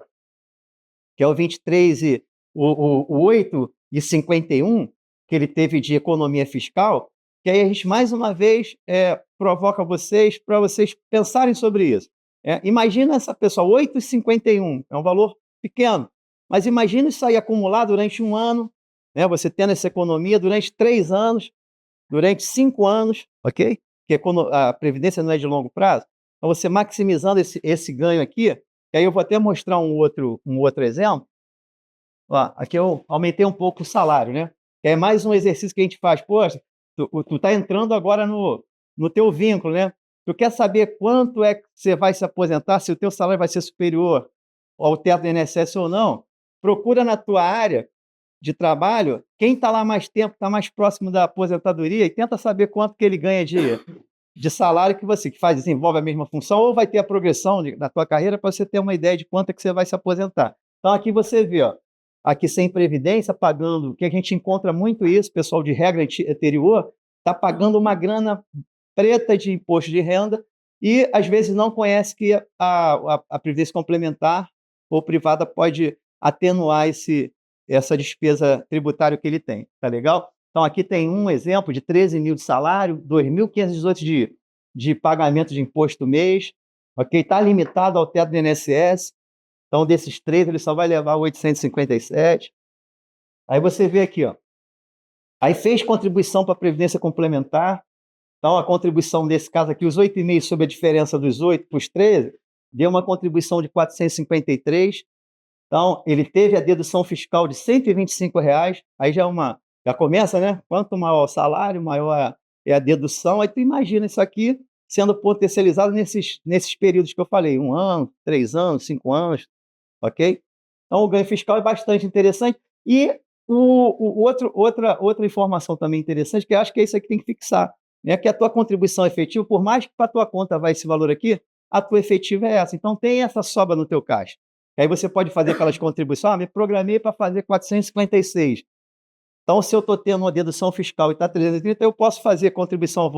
que é o 23 e o 8,51, que ele teve de economia fiscal, que aí a gente mais uma vez provoca vocês para vocês pensarem sobre isso. Imagina essa pessoa, 8,51, é um valor pequeno, mas imagina isso aí acumular durante um ano, né, você tendo essa economia durante 3 anos, durante 5 anos, ok? Que a previdência não é de longo prazo, então você maximizando esse ganho aqui, que aí eu vou até mostrar um outro exemplo. Ó, aqui eu aumentei um pouco o salário, né? Que é mais um exercício que a gente faz. Poxa, tu tá entrando agora no teu vínculo, né? Tu quer saber quanto é que você vai se aposentar, se o teu salário vai ser superior ao teto do INSS ou não? Procura na tua área de trabalho quem está lá mais tempo, está mais próximo da aposentadoria e tenta saber quanto que ele ganha de salário que você desenvolve a mesma função, ou vai ter a progressão da tua carreira para você ter uma ideia de quanto é que você vai se aposentar. Então aqui você vê, ó, aqui sem previdência, pagando, que a gente encontra muito isso, pessoal de regra anterior, está pagando uma grana preta de imposto de renda e às vezes não conhece que a previdência complementar ou privada pode atenuar essa despesa tributária que ele tem, tá legal? Então, aqui tem um exemplo de 13 mil de salário, 2.518 de pagamento de imposto mês, ok? Está limitado ao teto do INSS, então, desses 3, ele só vai levar 857. Aí você vê aqui, ó. Aí fez contribuição para a Previdência Complementar, então a contribuição desse caso aqui, os 8,5 sobre a diferença dos 8 para os 13, deu uma contribuição de 453. Então, ele teve a dedução fiscal de R$ 125, aí já começa, né? Quanto maior o salário, maior é a dedução. Aí tu imagina isso aqui sendo potencializado nesses períodos que eu falei, 1 ano, 3 anos, 5 anos, ok? Então, o ganho fiscal é bastante interessante. E outra informação também interessante, que eu acho que é isso aqui que tem que fixar, né? Que a tua contribuição efetiva, por mais que para a tua conta vá esse valor aqui, a tua efetiva é essa. Então, tem essa sobra no teu caixa. E aí você pode fazer aquelas contribuições, me programei para fazer 456. Então, se eu estou tendo uma dedução fiscal e está 330, eu posso fazer contribuição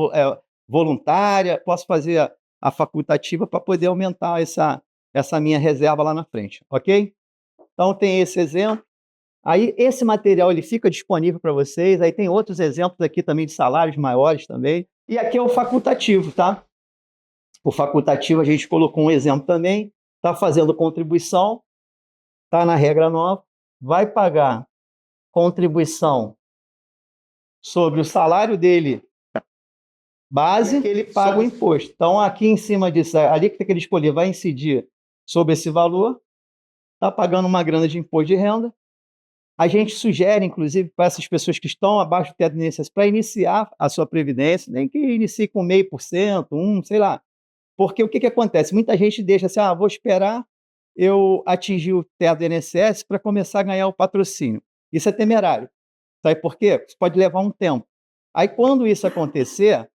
voluntária, posso fazer a facultativa para poder aumentar essa minha reserva lá na frente, ok? Então, tem esse exemplo. Aí, esse material ele fica disponível para vocês. Aí tem outros exemplos aqui também de salários maiores também. E aqui é o facultativo, tá? O facultativo a gente colocou um exemplo também. Está fazendo contribuição, está na regra nova, vai pagar contribuição sobre o salário dele base, que ele paga o imposto. Então, aqui em cima disso, ali que ele escolher vai incidir sobre esse valor, está pagando uma grana de imposto de renda. A gente sugere, inclusive, para essas pessoas que estão abaixo do teto de INSS, para iniciar a sua previdência, nem que inicie com 0,5%, sei lá. Porque o que acontece? Muita gente deixa assim, vou esperar eu atingir o teto do INSS para começar a ganhar o patrocínio. Isso é temerário. Sabe por quê? Isso pode levar um tempo. Aí, quando isso acontecer,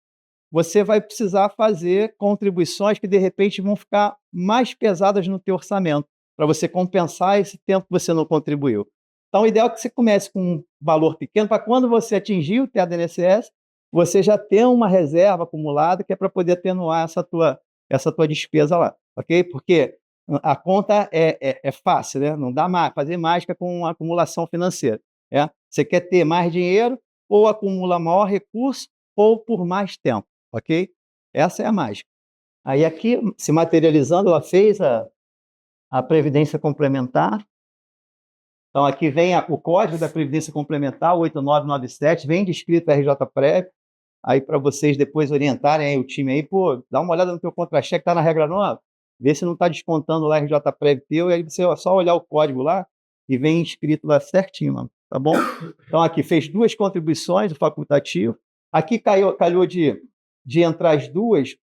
você vai precisar fazer contribuições que, de repente, vão ficar mais pesadas no teu orçamento, para você compensar esse tempo que você não contribuiu. Então, o ideal é que você comece com um valor pequeno, para quando você atingir o teto do INSS, você já ter uma reserva acumulada, que é para poder atenuar essa tua despesa lá, ok? Porque a conta é fácil, né? Não dá mais, fazer mágica com acumulação financeira. Você quer ter mais dinheiro, ou acumula maior recurso, ou por mais tempo, ok? Essa é a mágica. Aí aqui, se materializando, ela fez a Previdência Complementar. Então aqui vem o código da Previdência Complementar, 8997, vem descrito RJPrev, aí para vocês depois orientarem aí o time aí, dá uma olhada no teu contra-cheque, está na regra nova, vê se não está descontando lá RJPrev teu, e aí você só olhar o código lá e vem escrito lá certinho, mano, tá bom? Então aqui fez 2 contribuições, o facultativo, aqui calhou de entrar as 2,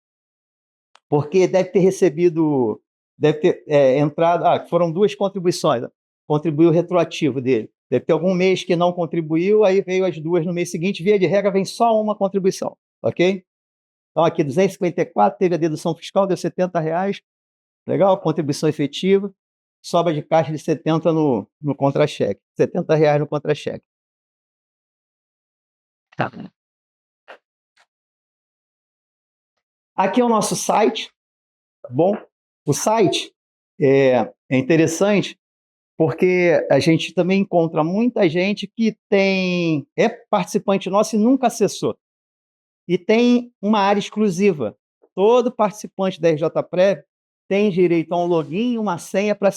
porque deve ter recebido, deve ter entrado, foram 2 contribuições, contribuiu o retroativo dele. Deve ter algum mês que não contribuiu, aí veio as 2 no mês seguinte, via de regra vem só uma contribuição, ok? Então aqui 254, teve a dedução fiscal, deu R$70, legal? Contribuição efetiva, sobra de caixa de 70 no contra-cheque, R$70 no contra-cheque. Tá. Aqui é o nosso site, tá bom? O site é interessante porque a gente também encontra muita gente que é participante nosso e nunca acessou. E tem uma área exclusiva. Todo participante da RJPrev tem direito a um login e uma senha para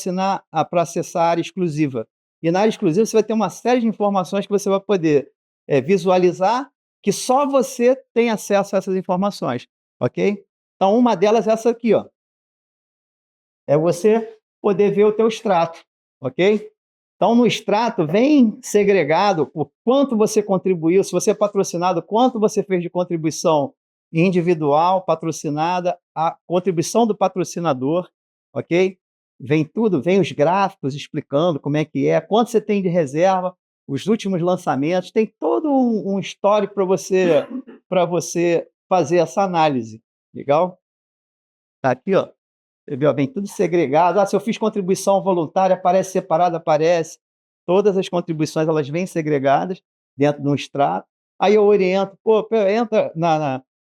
acessar a área exclusiva. E na área exclusiva você vai ter uma série de informações que você vai poder visualizar, que só você tem acesso a essas informações, ok? Então, uma delas é essa aqui, ó. É você poder ver o teu extrato, ok? Então, no extrato, vem segregado o quanto você contribuiu, se você é patrocinado, quanto você fez de contribuição individual, patrocinada, a contribuição do patrocinador, ok? Vem tudo, vem os gráficos explicando como é que é, quanto você tem de reserva, os últimos lançamentos, tem todo um histórico para você fazer essa análise, legal? Tá aqui, ó. Você viu? Vem tudo segregado. Se eu fiz contribuição voluntária, aparece separado, aparece. Todas as contribuições elas vêm segregadas dentro de um extrato. Aí eu oriento, entra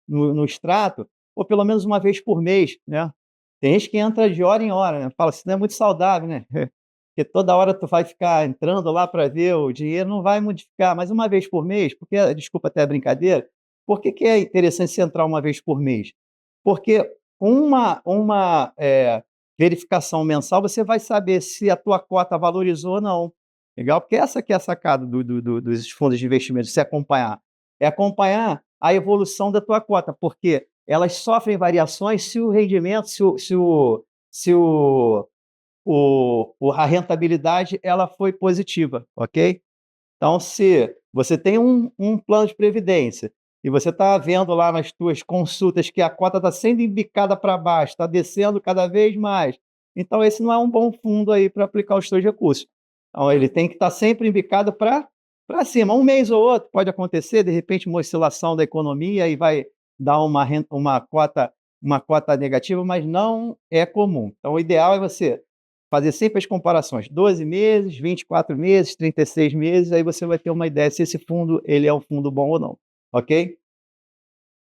no extrato, pelo menos uma vez por mês, né? Tem gente que entra de hora em hora, né? Fala assim, não é muito saudável, né? Porque toda hora tu vai ficar entrando lá para ver o dinheiro, não vai modificar, mas uma vez por mês, porque, desculpa até a brincadeira, por que é interessante você entrar uma vez por mês? Porque uma verificação mensal, você vai saber se a tua cota valorizou ou não. Legal? Porque essa que é a sacada dos fundos de investimento, se acompanhar. É acompanhar a evolução da tua cota, porque elas sofrem variações se o rendimento, se o a rentabilidade ela foi positiva, ok? Então, se você tem um plano de previdência e você está vendo lá nas tuas consultas que a cota está sendo embicada para baixo, está descendo cada vez mais, então esse não é um bom fundo aí para aplicar os seus recursos. Então, ele tem que estar sempre embicado para cima. Um mês ou outro pode acontecer, de repente, uma oscilação da economia e vai dar uma cota negativa, mas não é comum. Então, o ideal é você fazer sempre as comparações, 12 meses, 24 meses, 36 meses, aí você vai ter uma ideia se esse fundo ele é um fundo bom ou não, ok?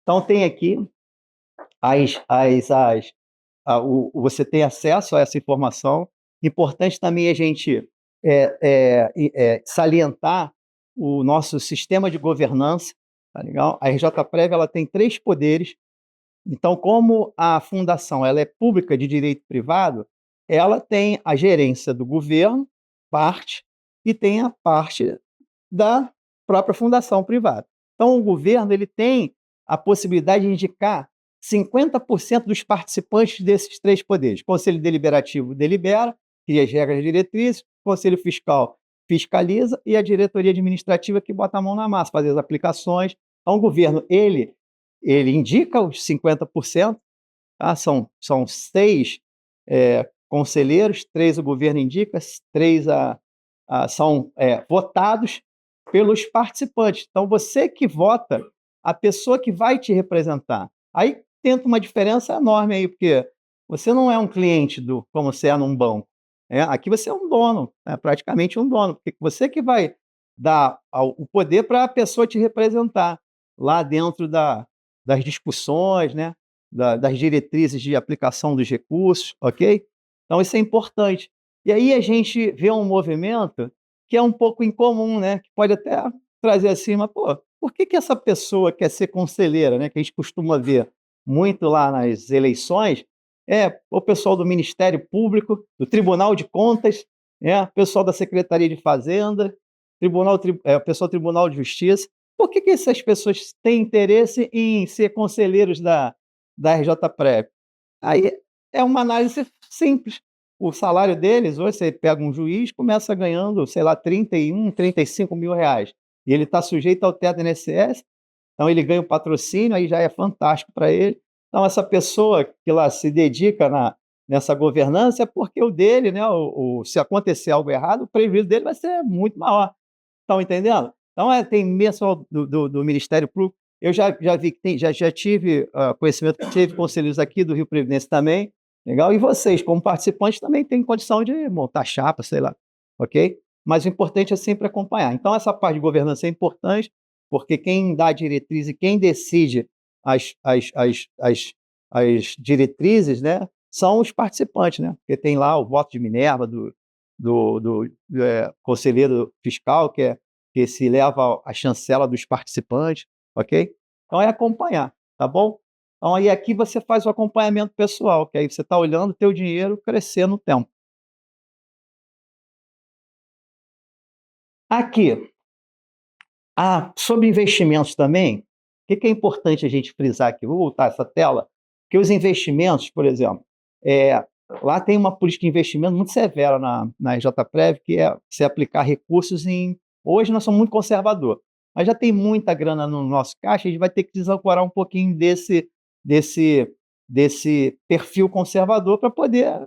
Então tem aqui você tem acesso a essa informação. Importante também a gente salientar o nosso sistema de governança, tá legal? A RJPrev ela tem 3 poderes. Então, como a fundação ela é pública de direito privado, ela tem a gerência do governo, parte, e tem a parte da própria fundação privada. Então, o governo ele tem a possibilidade de indicar 50% dos participantes desses 3 poderes. O Conselho Deliberativo delibera, cria as regras e diretrizes, o Conselho Fiscal fiscaliza e a diretoria administrativa que bota a mão na massa, faz as aplicações. Então, o governo ele indica os 50%, tá? São 6 conselheiros, 3 o governo indica, 3 são votados pelos participantes. Então, você que vota, a pessoa que vai te representar. Aí tenta uma diferença enorme aí, porque você não é um cliente como você é num banco. Aqui você é um dono, praticamente um dono, porque você que vai dar o poder para a pessoa te representar lá dentro das discussões, né, das diretrizes de aplicação dos recursos, ok? Então, isso é importante. E aí a gente vê um movimento que é um pouco incomum, né, que pode até trazer assim, mas, pô, por que essa pessoa quer ser conselheira, né, que a gente costuma ver muito lá nas eleições, o pessoal do Ministério Público, do Tribunal de Contas, o pessoal da Secretaria de Fazenda, o pessoal do Tribunal de Justiça. Por que essas pessoas têm interesse em ser conselheiros da RJPrev? Aí é uma análise simples. O salário deles, hoje você pega um juiz, começa ganhando, sei lá, 31, 35 mil reais. E ele está sujeito ao teto do INSS, então ele ganha o patrocínio, aí já é fantástico para ele. Então, essa pessoa que lá se dedica nessa governança é porque o dele, né, se acontecer algo errado, o prejuízo dele vai ser muito maior. Estão entendendo? Então, tem pessoal do Ministério Público. Eu já vi que já tive conhecimento que teve conselheiros aqui do Rio Previdência também. Legal? E vocês, como participantes, também têm condição de montar chapa, sei lá. Ok? Mas o importante é sempre acompanhar. Então, essa parte de governança é importante, porque quem dá a diretriz e quem decide as diretrizes, né, são os participantes, né? Porque tem lá o voto de Minerva do conselheiro fiscal, que se leva a chancela dos participantes, ok? Então é acompanhar, tá bom? Então aí aqui você faz o acompanhamento pessoal, que aí você está olhando o teu dinheiro crescer no tempo. Aqui, sobre investimentos também, o que é importante a gente frisar aqui? Vou voltar essa tela, que os investimentos, por exemplo, lá tem uma política de investimento muito severa na RJPrev, que é você aplicar recursos em... Hoje nós somos muito conservador, mas já tem muita grana no nosso caixa, a gente vai ter que desancorar um pouquinho desse perfil conservador para poder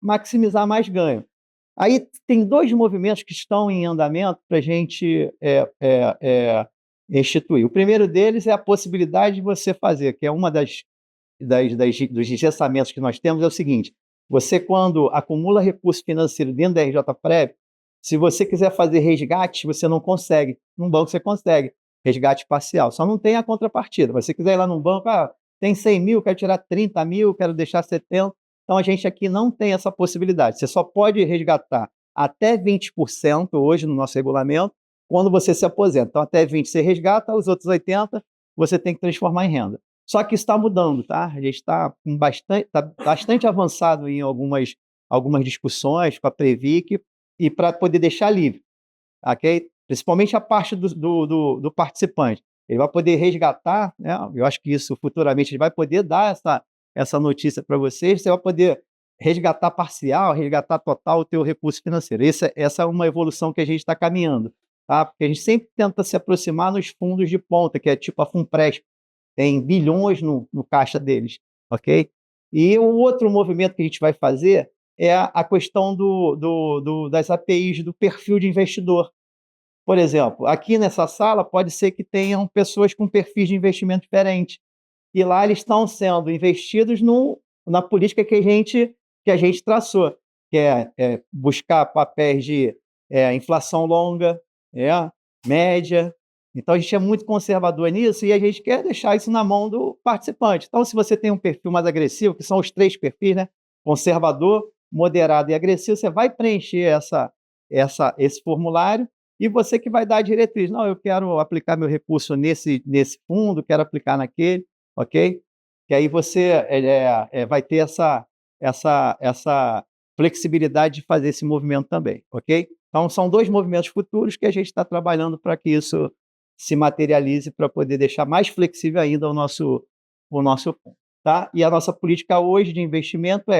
maximizar mais ganho. Aí tem 2 movimentos que estão em andamento para a gente instituir. O primeiro deles é a possibilidade de você fazer, que é uma dos engessamentos que nós temos, é o seguinte: você, quando acumula recurso financeiro dentro da RJPrev, se você quiser fazer resgate, você não consegue. Num banco você consegue, resgate parcial, só não tem a contrapartida. Você quiser ir lá num banco, tem 100 mil, quero tirar 30 mil, quero deixar 70. Então, a gente aqui não tem essa possibilidade. Você só pode resgatar até 20% hoje no nosso regulamento, quando você se aposenta. Então, até 20% você resgata, os outros 80% você tem que transformar em renda. Só que isso está mudando, tá? A gente está bastante avançado em algumas discussões com a Previc e para poder deixar livre, ok? Principalmente a parte do participante. Ele vai poder resgatar, né? Eu acho que isso futuramente ele vai poder dar essa notícia para vocês. Você vai poder resgatar parcial, resgatar total o teu recurso financeiro. Essa é uma evolução que a gente está caminhando, tá? Porque a gente sempre tenta se aproximar nos fundos de ponta, que é tipo a Funpresp, tem bilhões no caixa deles, ok? E o outro movimento que a gente vai fazer é a questão das APIs, do perfil de investidor. Por exemplo, aqui nessa sala pode ser que tenham pessoas com perfis de investimento diferentes, e lá eles estão sendo investidos na política que a gente traçou, que é buscar papéis de inflação longa, média. Então, a gente é muito conservador nisso e a gente quer deixar isso na mão do participante. Então, se você tem um perfil mais agressivo, que são os 3 perfis, né? Conservador, moderado e agressivo, você vai preencher esse formulário e você que vai dar a diretriz. Não, eu quero aplicar meu recurso nesse fundo, quero aplicar naquele, ok? Que aí você vai ter essa flexibilidade de fazer esse movimento também, ok? Então, são 2 movimentos futuros que a gente está trabalhando para que isso se materialize, para poder deixar mais flexível ainda o nosso fundo, tá? E a nossa política hoje de investimento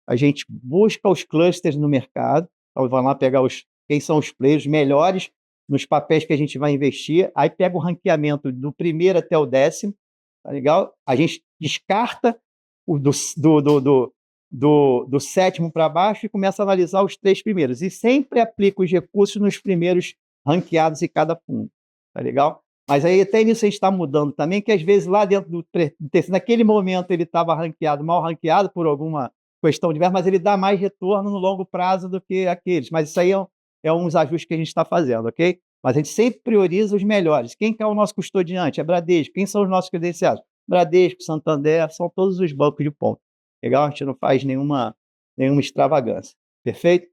a gente busca os clusters no mercado, então vamos lá pegar quem são os players melhores nos papéis que a gente vai investir, aí pega o ranqueamento do primeiro até o 10º, tá legal? A gente descarta o do 7º para baixo e começa a analisar os 3 primeiros, e sempre aplica os recursos nos primeiros ranqueados em cada fundo, tá legal? Mas aí até nisso a gente está mudando também, que às vezes lá dentro do terceiro, naquele momento ele estava mal ranqueado por alguma questão diversa, mas ele dá mais retorno no longo prazo do que aqueles. Mas isso aí é uns ajustes que a gente está fazendo, ok? Mas a gente sempre prioriza os melhores. Quem que é o nosso custodiante? É Bradesco. Quem são os nossos credenciados? Bradesco, Santander, são todos os bancos de ponta. Legal? A gente não faz nenhuma extravagância. Perfeito?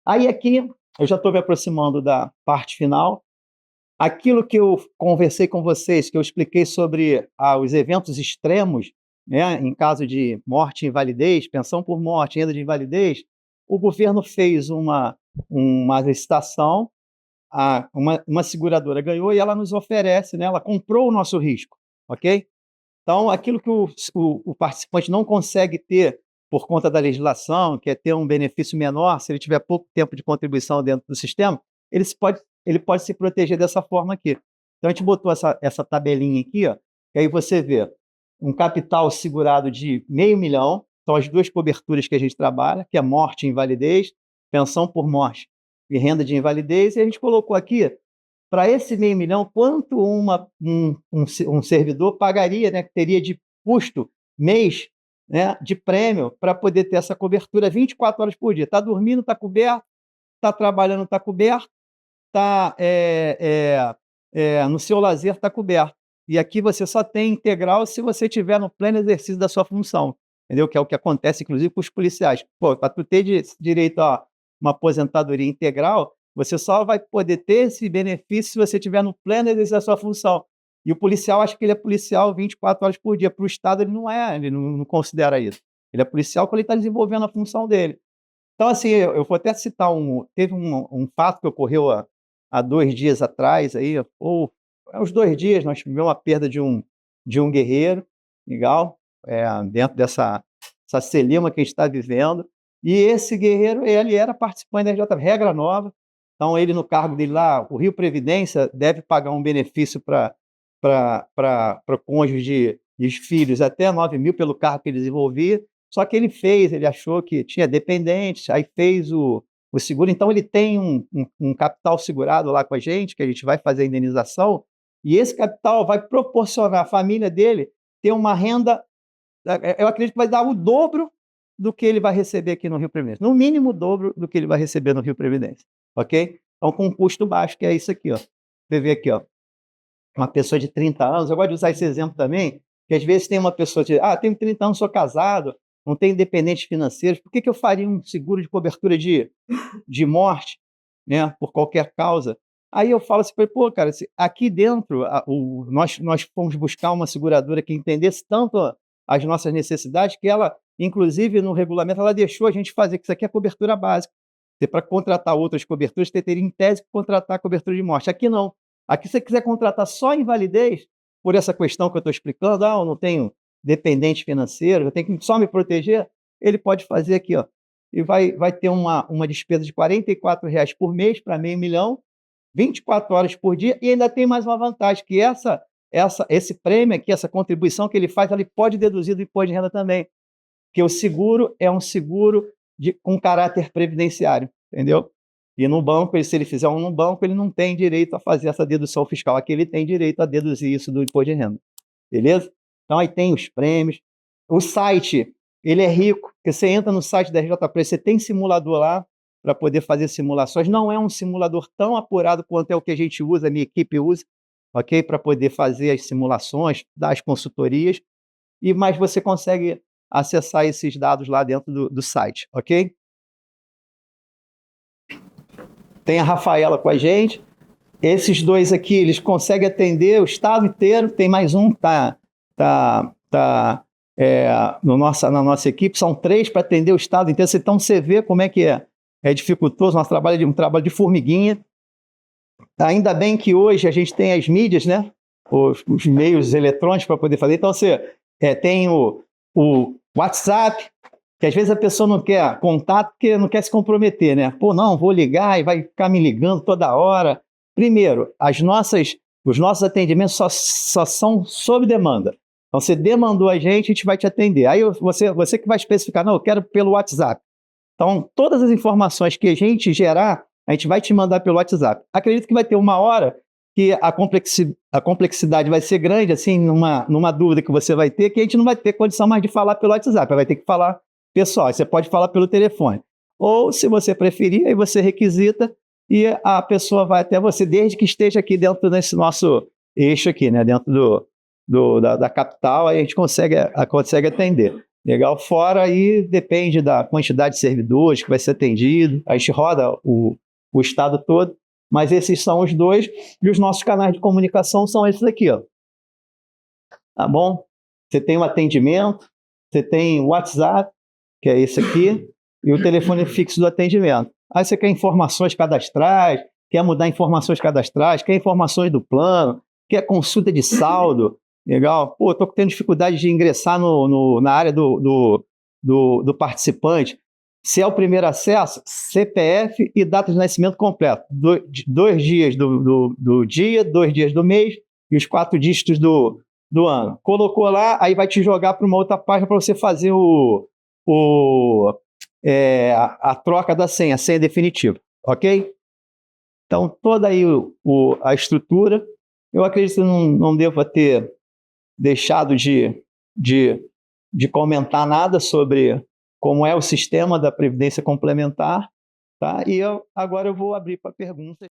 Aí aqui, eu já estou me aproximando da parte final. Aquilo que eu conversei com vocês, que eu expliquei sobre os eventos extremos, né, em caso de morte e invalidez, pensão por morte, renda de invalidez, o governo fez uma licitação, uma seguradora ganhou e ela nos oferece, né, ela comprou o nosso risco, ok? Então, aquilo que o participante não consegue ter por conta da legislação, que é ter um benefício menor, se ele tiver pouco tempo de contribuição dentro do sistema, ele pode se proteger dessa forma aqui. Então, a gente botou essa tabelinha aqui, ó, que aí você vê um capital segurado de R$500 mil, são as 2 coberturas que a gente trabalha, que é morte e invalidez, pensão por morte e renda de invalidez, e a gente colocou aqui, para esse R$500 mil, quanto um servidor pagaria, né, que teria de custo mês, né, de prêmio, para poder ter essa cobertura 24 horas por dia. Está dormindo, está coberto, está trabalhando, está coberto, está no seu lazer, está coberto. E aqui você só tem integral se você estiver no pleno exercício da sua função, entendeu? Que é o que acontece, inclusive, com os policiais. Para tu ter direito a uma aposentadoria integral, você só vai poder ter esse benefício se você estiver no pleno exercício da sua função. E o policial acha que ele é policial 24 horas por dia. Para o Estado, ele não é, ele não considera isso. Ele é policial quando ele está desenvolvendo a função dele. Então, assim, eu vou até citar teve um fato que ocorreu há 2 dias atrás, aí, ou há uns 2 dias, nós tivemos uma perda de um guerreiro, legal, dentro dessa celema que a gente está vivendo, e esse guerreiro, ele era participante da RJ, regra nova, então ele no cargo dele lá, o Rio Previdência deve pagar um benefício para cônjuge e os filhos até 9 mil pelo cargo que ele desenvolvia, só que ele achou que tinha dependentes, aí fez o seguro, então ele tem um capital segurado lá com a gente, que a gente vai fazer a indenização, e esse capital vai proporcionar à família dele ter uma renda, eu acredito que vai dar o dobro do que ele vai receber aqui no Rio Previdência, no mínimo o dobro do que ele vai receber no Rio Previdência, ok? Então, com um custo baixo, que é isso aqui, ó. Você vê aqui, ó, uma pessoa de 30 anos, eu gosto de usar esse exemplo também, que às vezes tem uma pessoa de, tenho 30 anos, sou casado, não tenho dependentes financeiros, por que eu faria um seguro de cobertura de morte, né, por qualquer causa? Aí eu falo assim, pô, cara, aqui dentro, nós fomos buscar uma seguradora que entendesse tanto as nossas necessidades, que ela, inclusive no regulamento, ela deixou a gente fazer, que isso aqui é cobertura básica. Para contratar outras coberturas, você teria em tese que contratar a cobertura de morte. Aqui não. Aqui, se você quiser contratar só invalidez, por essa questão que eu estou explicando, eu não tenho dependente financeiro, eu tenho que só me proteger, ele pode fazer aqui, ó, e vai ter uma despesa de R$ 44 por mês para meio milhão, 24 horas por dia, e ainda tem mais uma vantagem, que esse prêmio aqui, essa contribuição que ele faz, ele pode deduzir do imposto de renda também, porque o seguro é um seguro com caráter previdenciário, entendeu? E no banco, se ele fizer um no banco, ele não tem direito a fazer essa dedução fiscal. Aqui ele tem direito a deduzir isso do imposto de renda. Beleza? Então aí tem os prêmios. O site, ele é rico, porque você entra no site da RJP, você tem simulador lá para poder fazer simulações. Não é um simulador tão apurado quanto é o que a gente usa, a minha equipe usa, ok? Para poder fazer as simulações, dar as consultorias, mas você consegue acessar esses dados lá dentro do site, ok? Tem a Rafaela com a gente. Esses dois aqui, eles conseguem atender o estado inteiro. Tem mais um que tá na nossa equipe. São 3 para atender o estado inteiro. Então, você vê como é que é dificultoso. Nosso trabalho é um trabalho de formiguinha. Ainda bem que hoje a gente tem as mídias, né? Os meios eletrônicos para poder fazer. Então, você tem o WhatsApp, que às vezes a pessoa não quer contato porque não quer se comprometer, né? Pô, não, vou ligar e vai ficar me ligando toda hora. Primeiro, os nossos atendimentos só são sob demanda. Então, você demandou a gente vai te atender. Aí você que vai especificar, não, eu quero pelo WhatsApp. Então, todas as informações que a gente gerar, a gente vai te mandar pelo WhatsApp. Acredito que vai ter uma hora que a complexidade vai ser grande, assim, numa dúvida que você vai ter, que a gente não vai ter condição mais de falar pelo WhatsApp, vai ter que falar pessoal. Você pode falar pelo telefone. Ou, se você preferir, aí você requisita e a pessoa vai até você, desde que esteja aqui dentro desse nosso eixo aqui, né? Dentro da capital, aí a gente consegue atender. Legal? Fora aí depende da quantidade de servidores que vai ser atendido, a gente roda o estado todo, mas esses são os dois, e os nossos canais de comunicação são esses aqui, ó. Tá bom? Você tem o atendimento, você tem o WhatsApp, que é esse aqui, e o telefone fixo do atendimento. Aí você quer informações cadastrais, quer mudar informações cadastrais, quer informações do plano, quer consulta de saldo, legal? Pô, estou tendo dificuldade de ingressar na área do participante. Se é o primeiro acesso, CPF e data de nascimento completo. 2 dias do dia, 2 dias do mês e os 4 dígitos do ano. Colocou lá, aí vai te jogar para uma outra página para você fazer a troca da senha, a senha definitiva, ok? Então, toda aí a estrutura, eu acredito que não deva ter deixado de comentar nada sobre como é o sistema da Previdência Complementar, tá? E agora eu vou abrir para perguntas.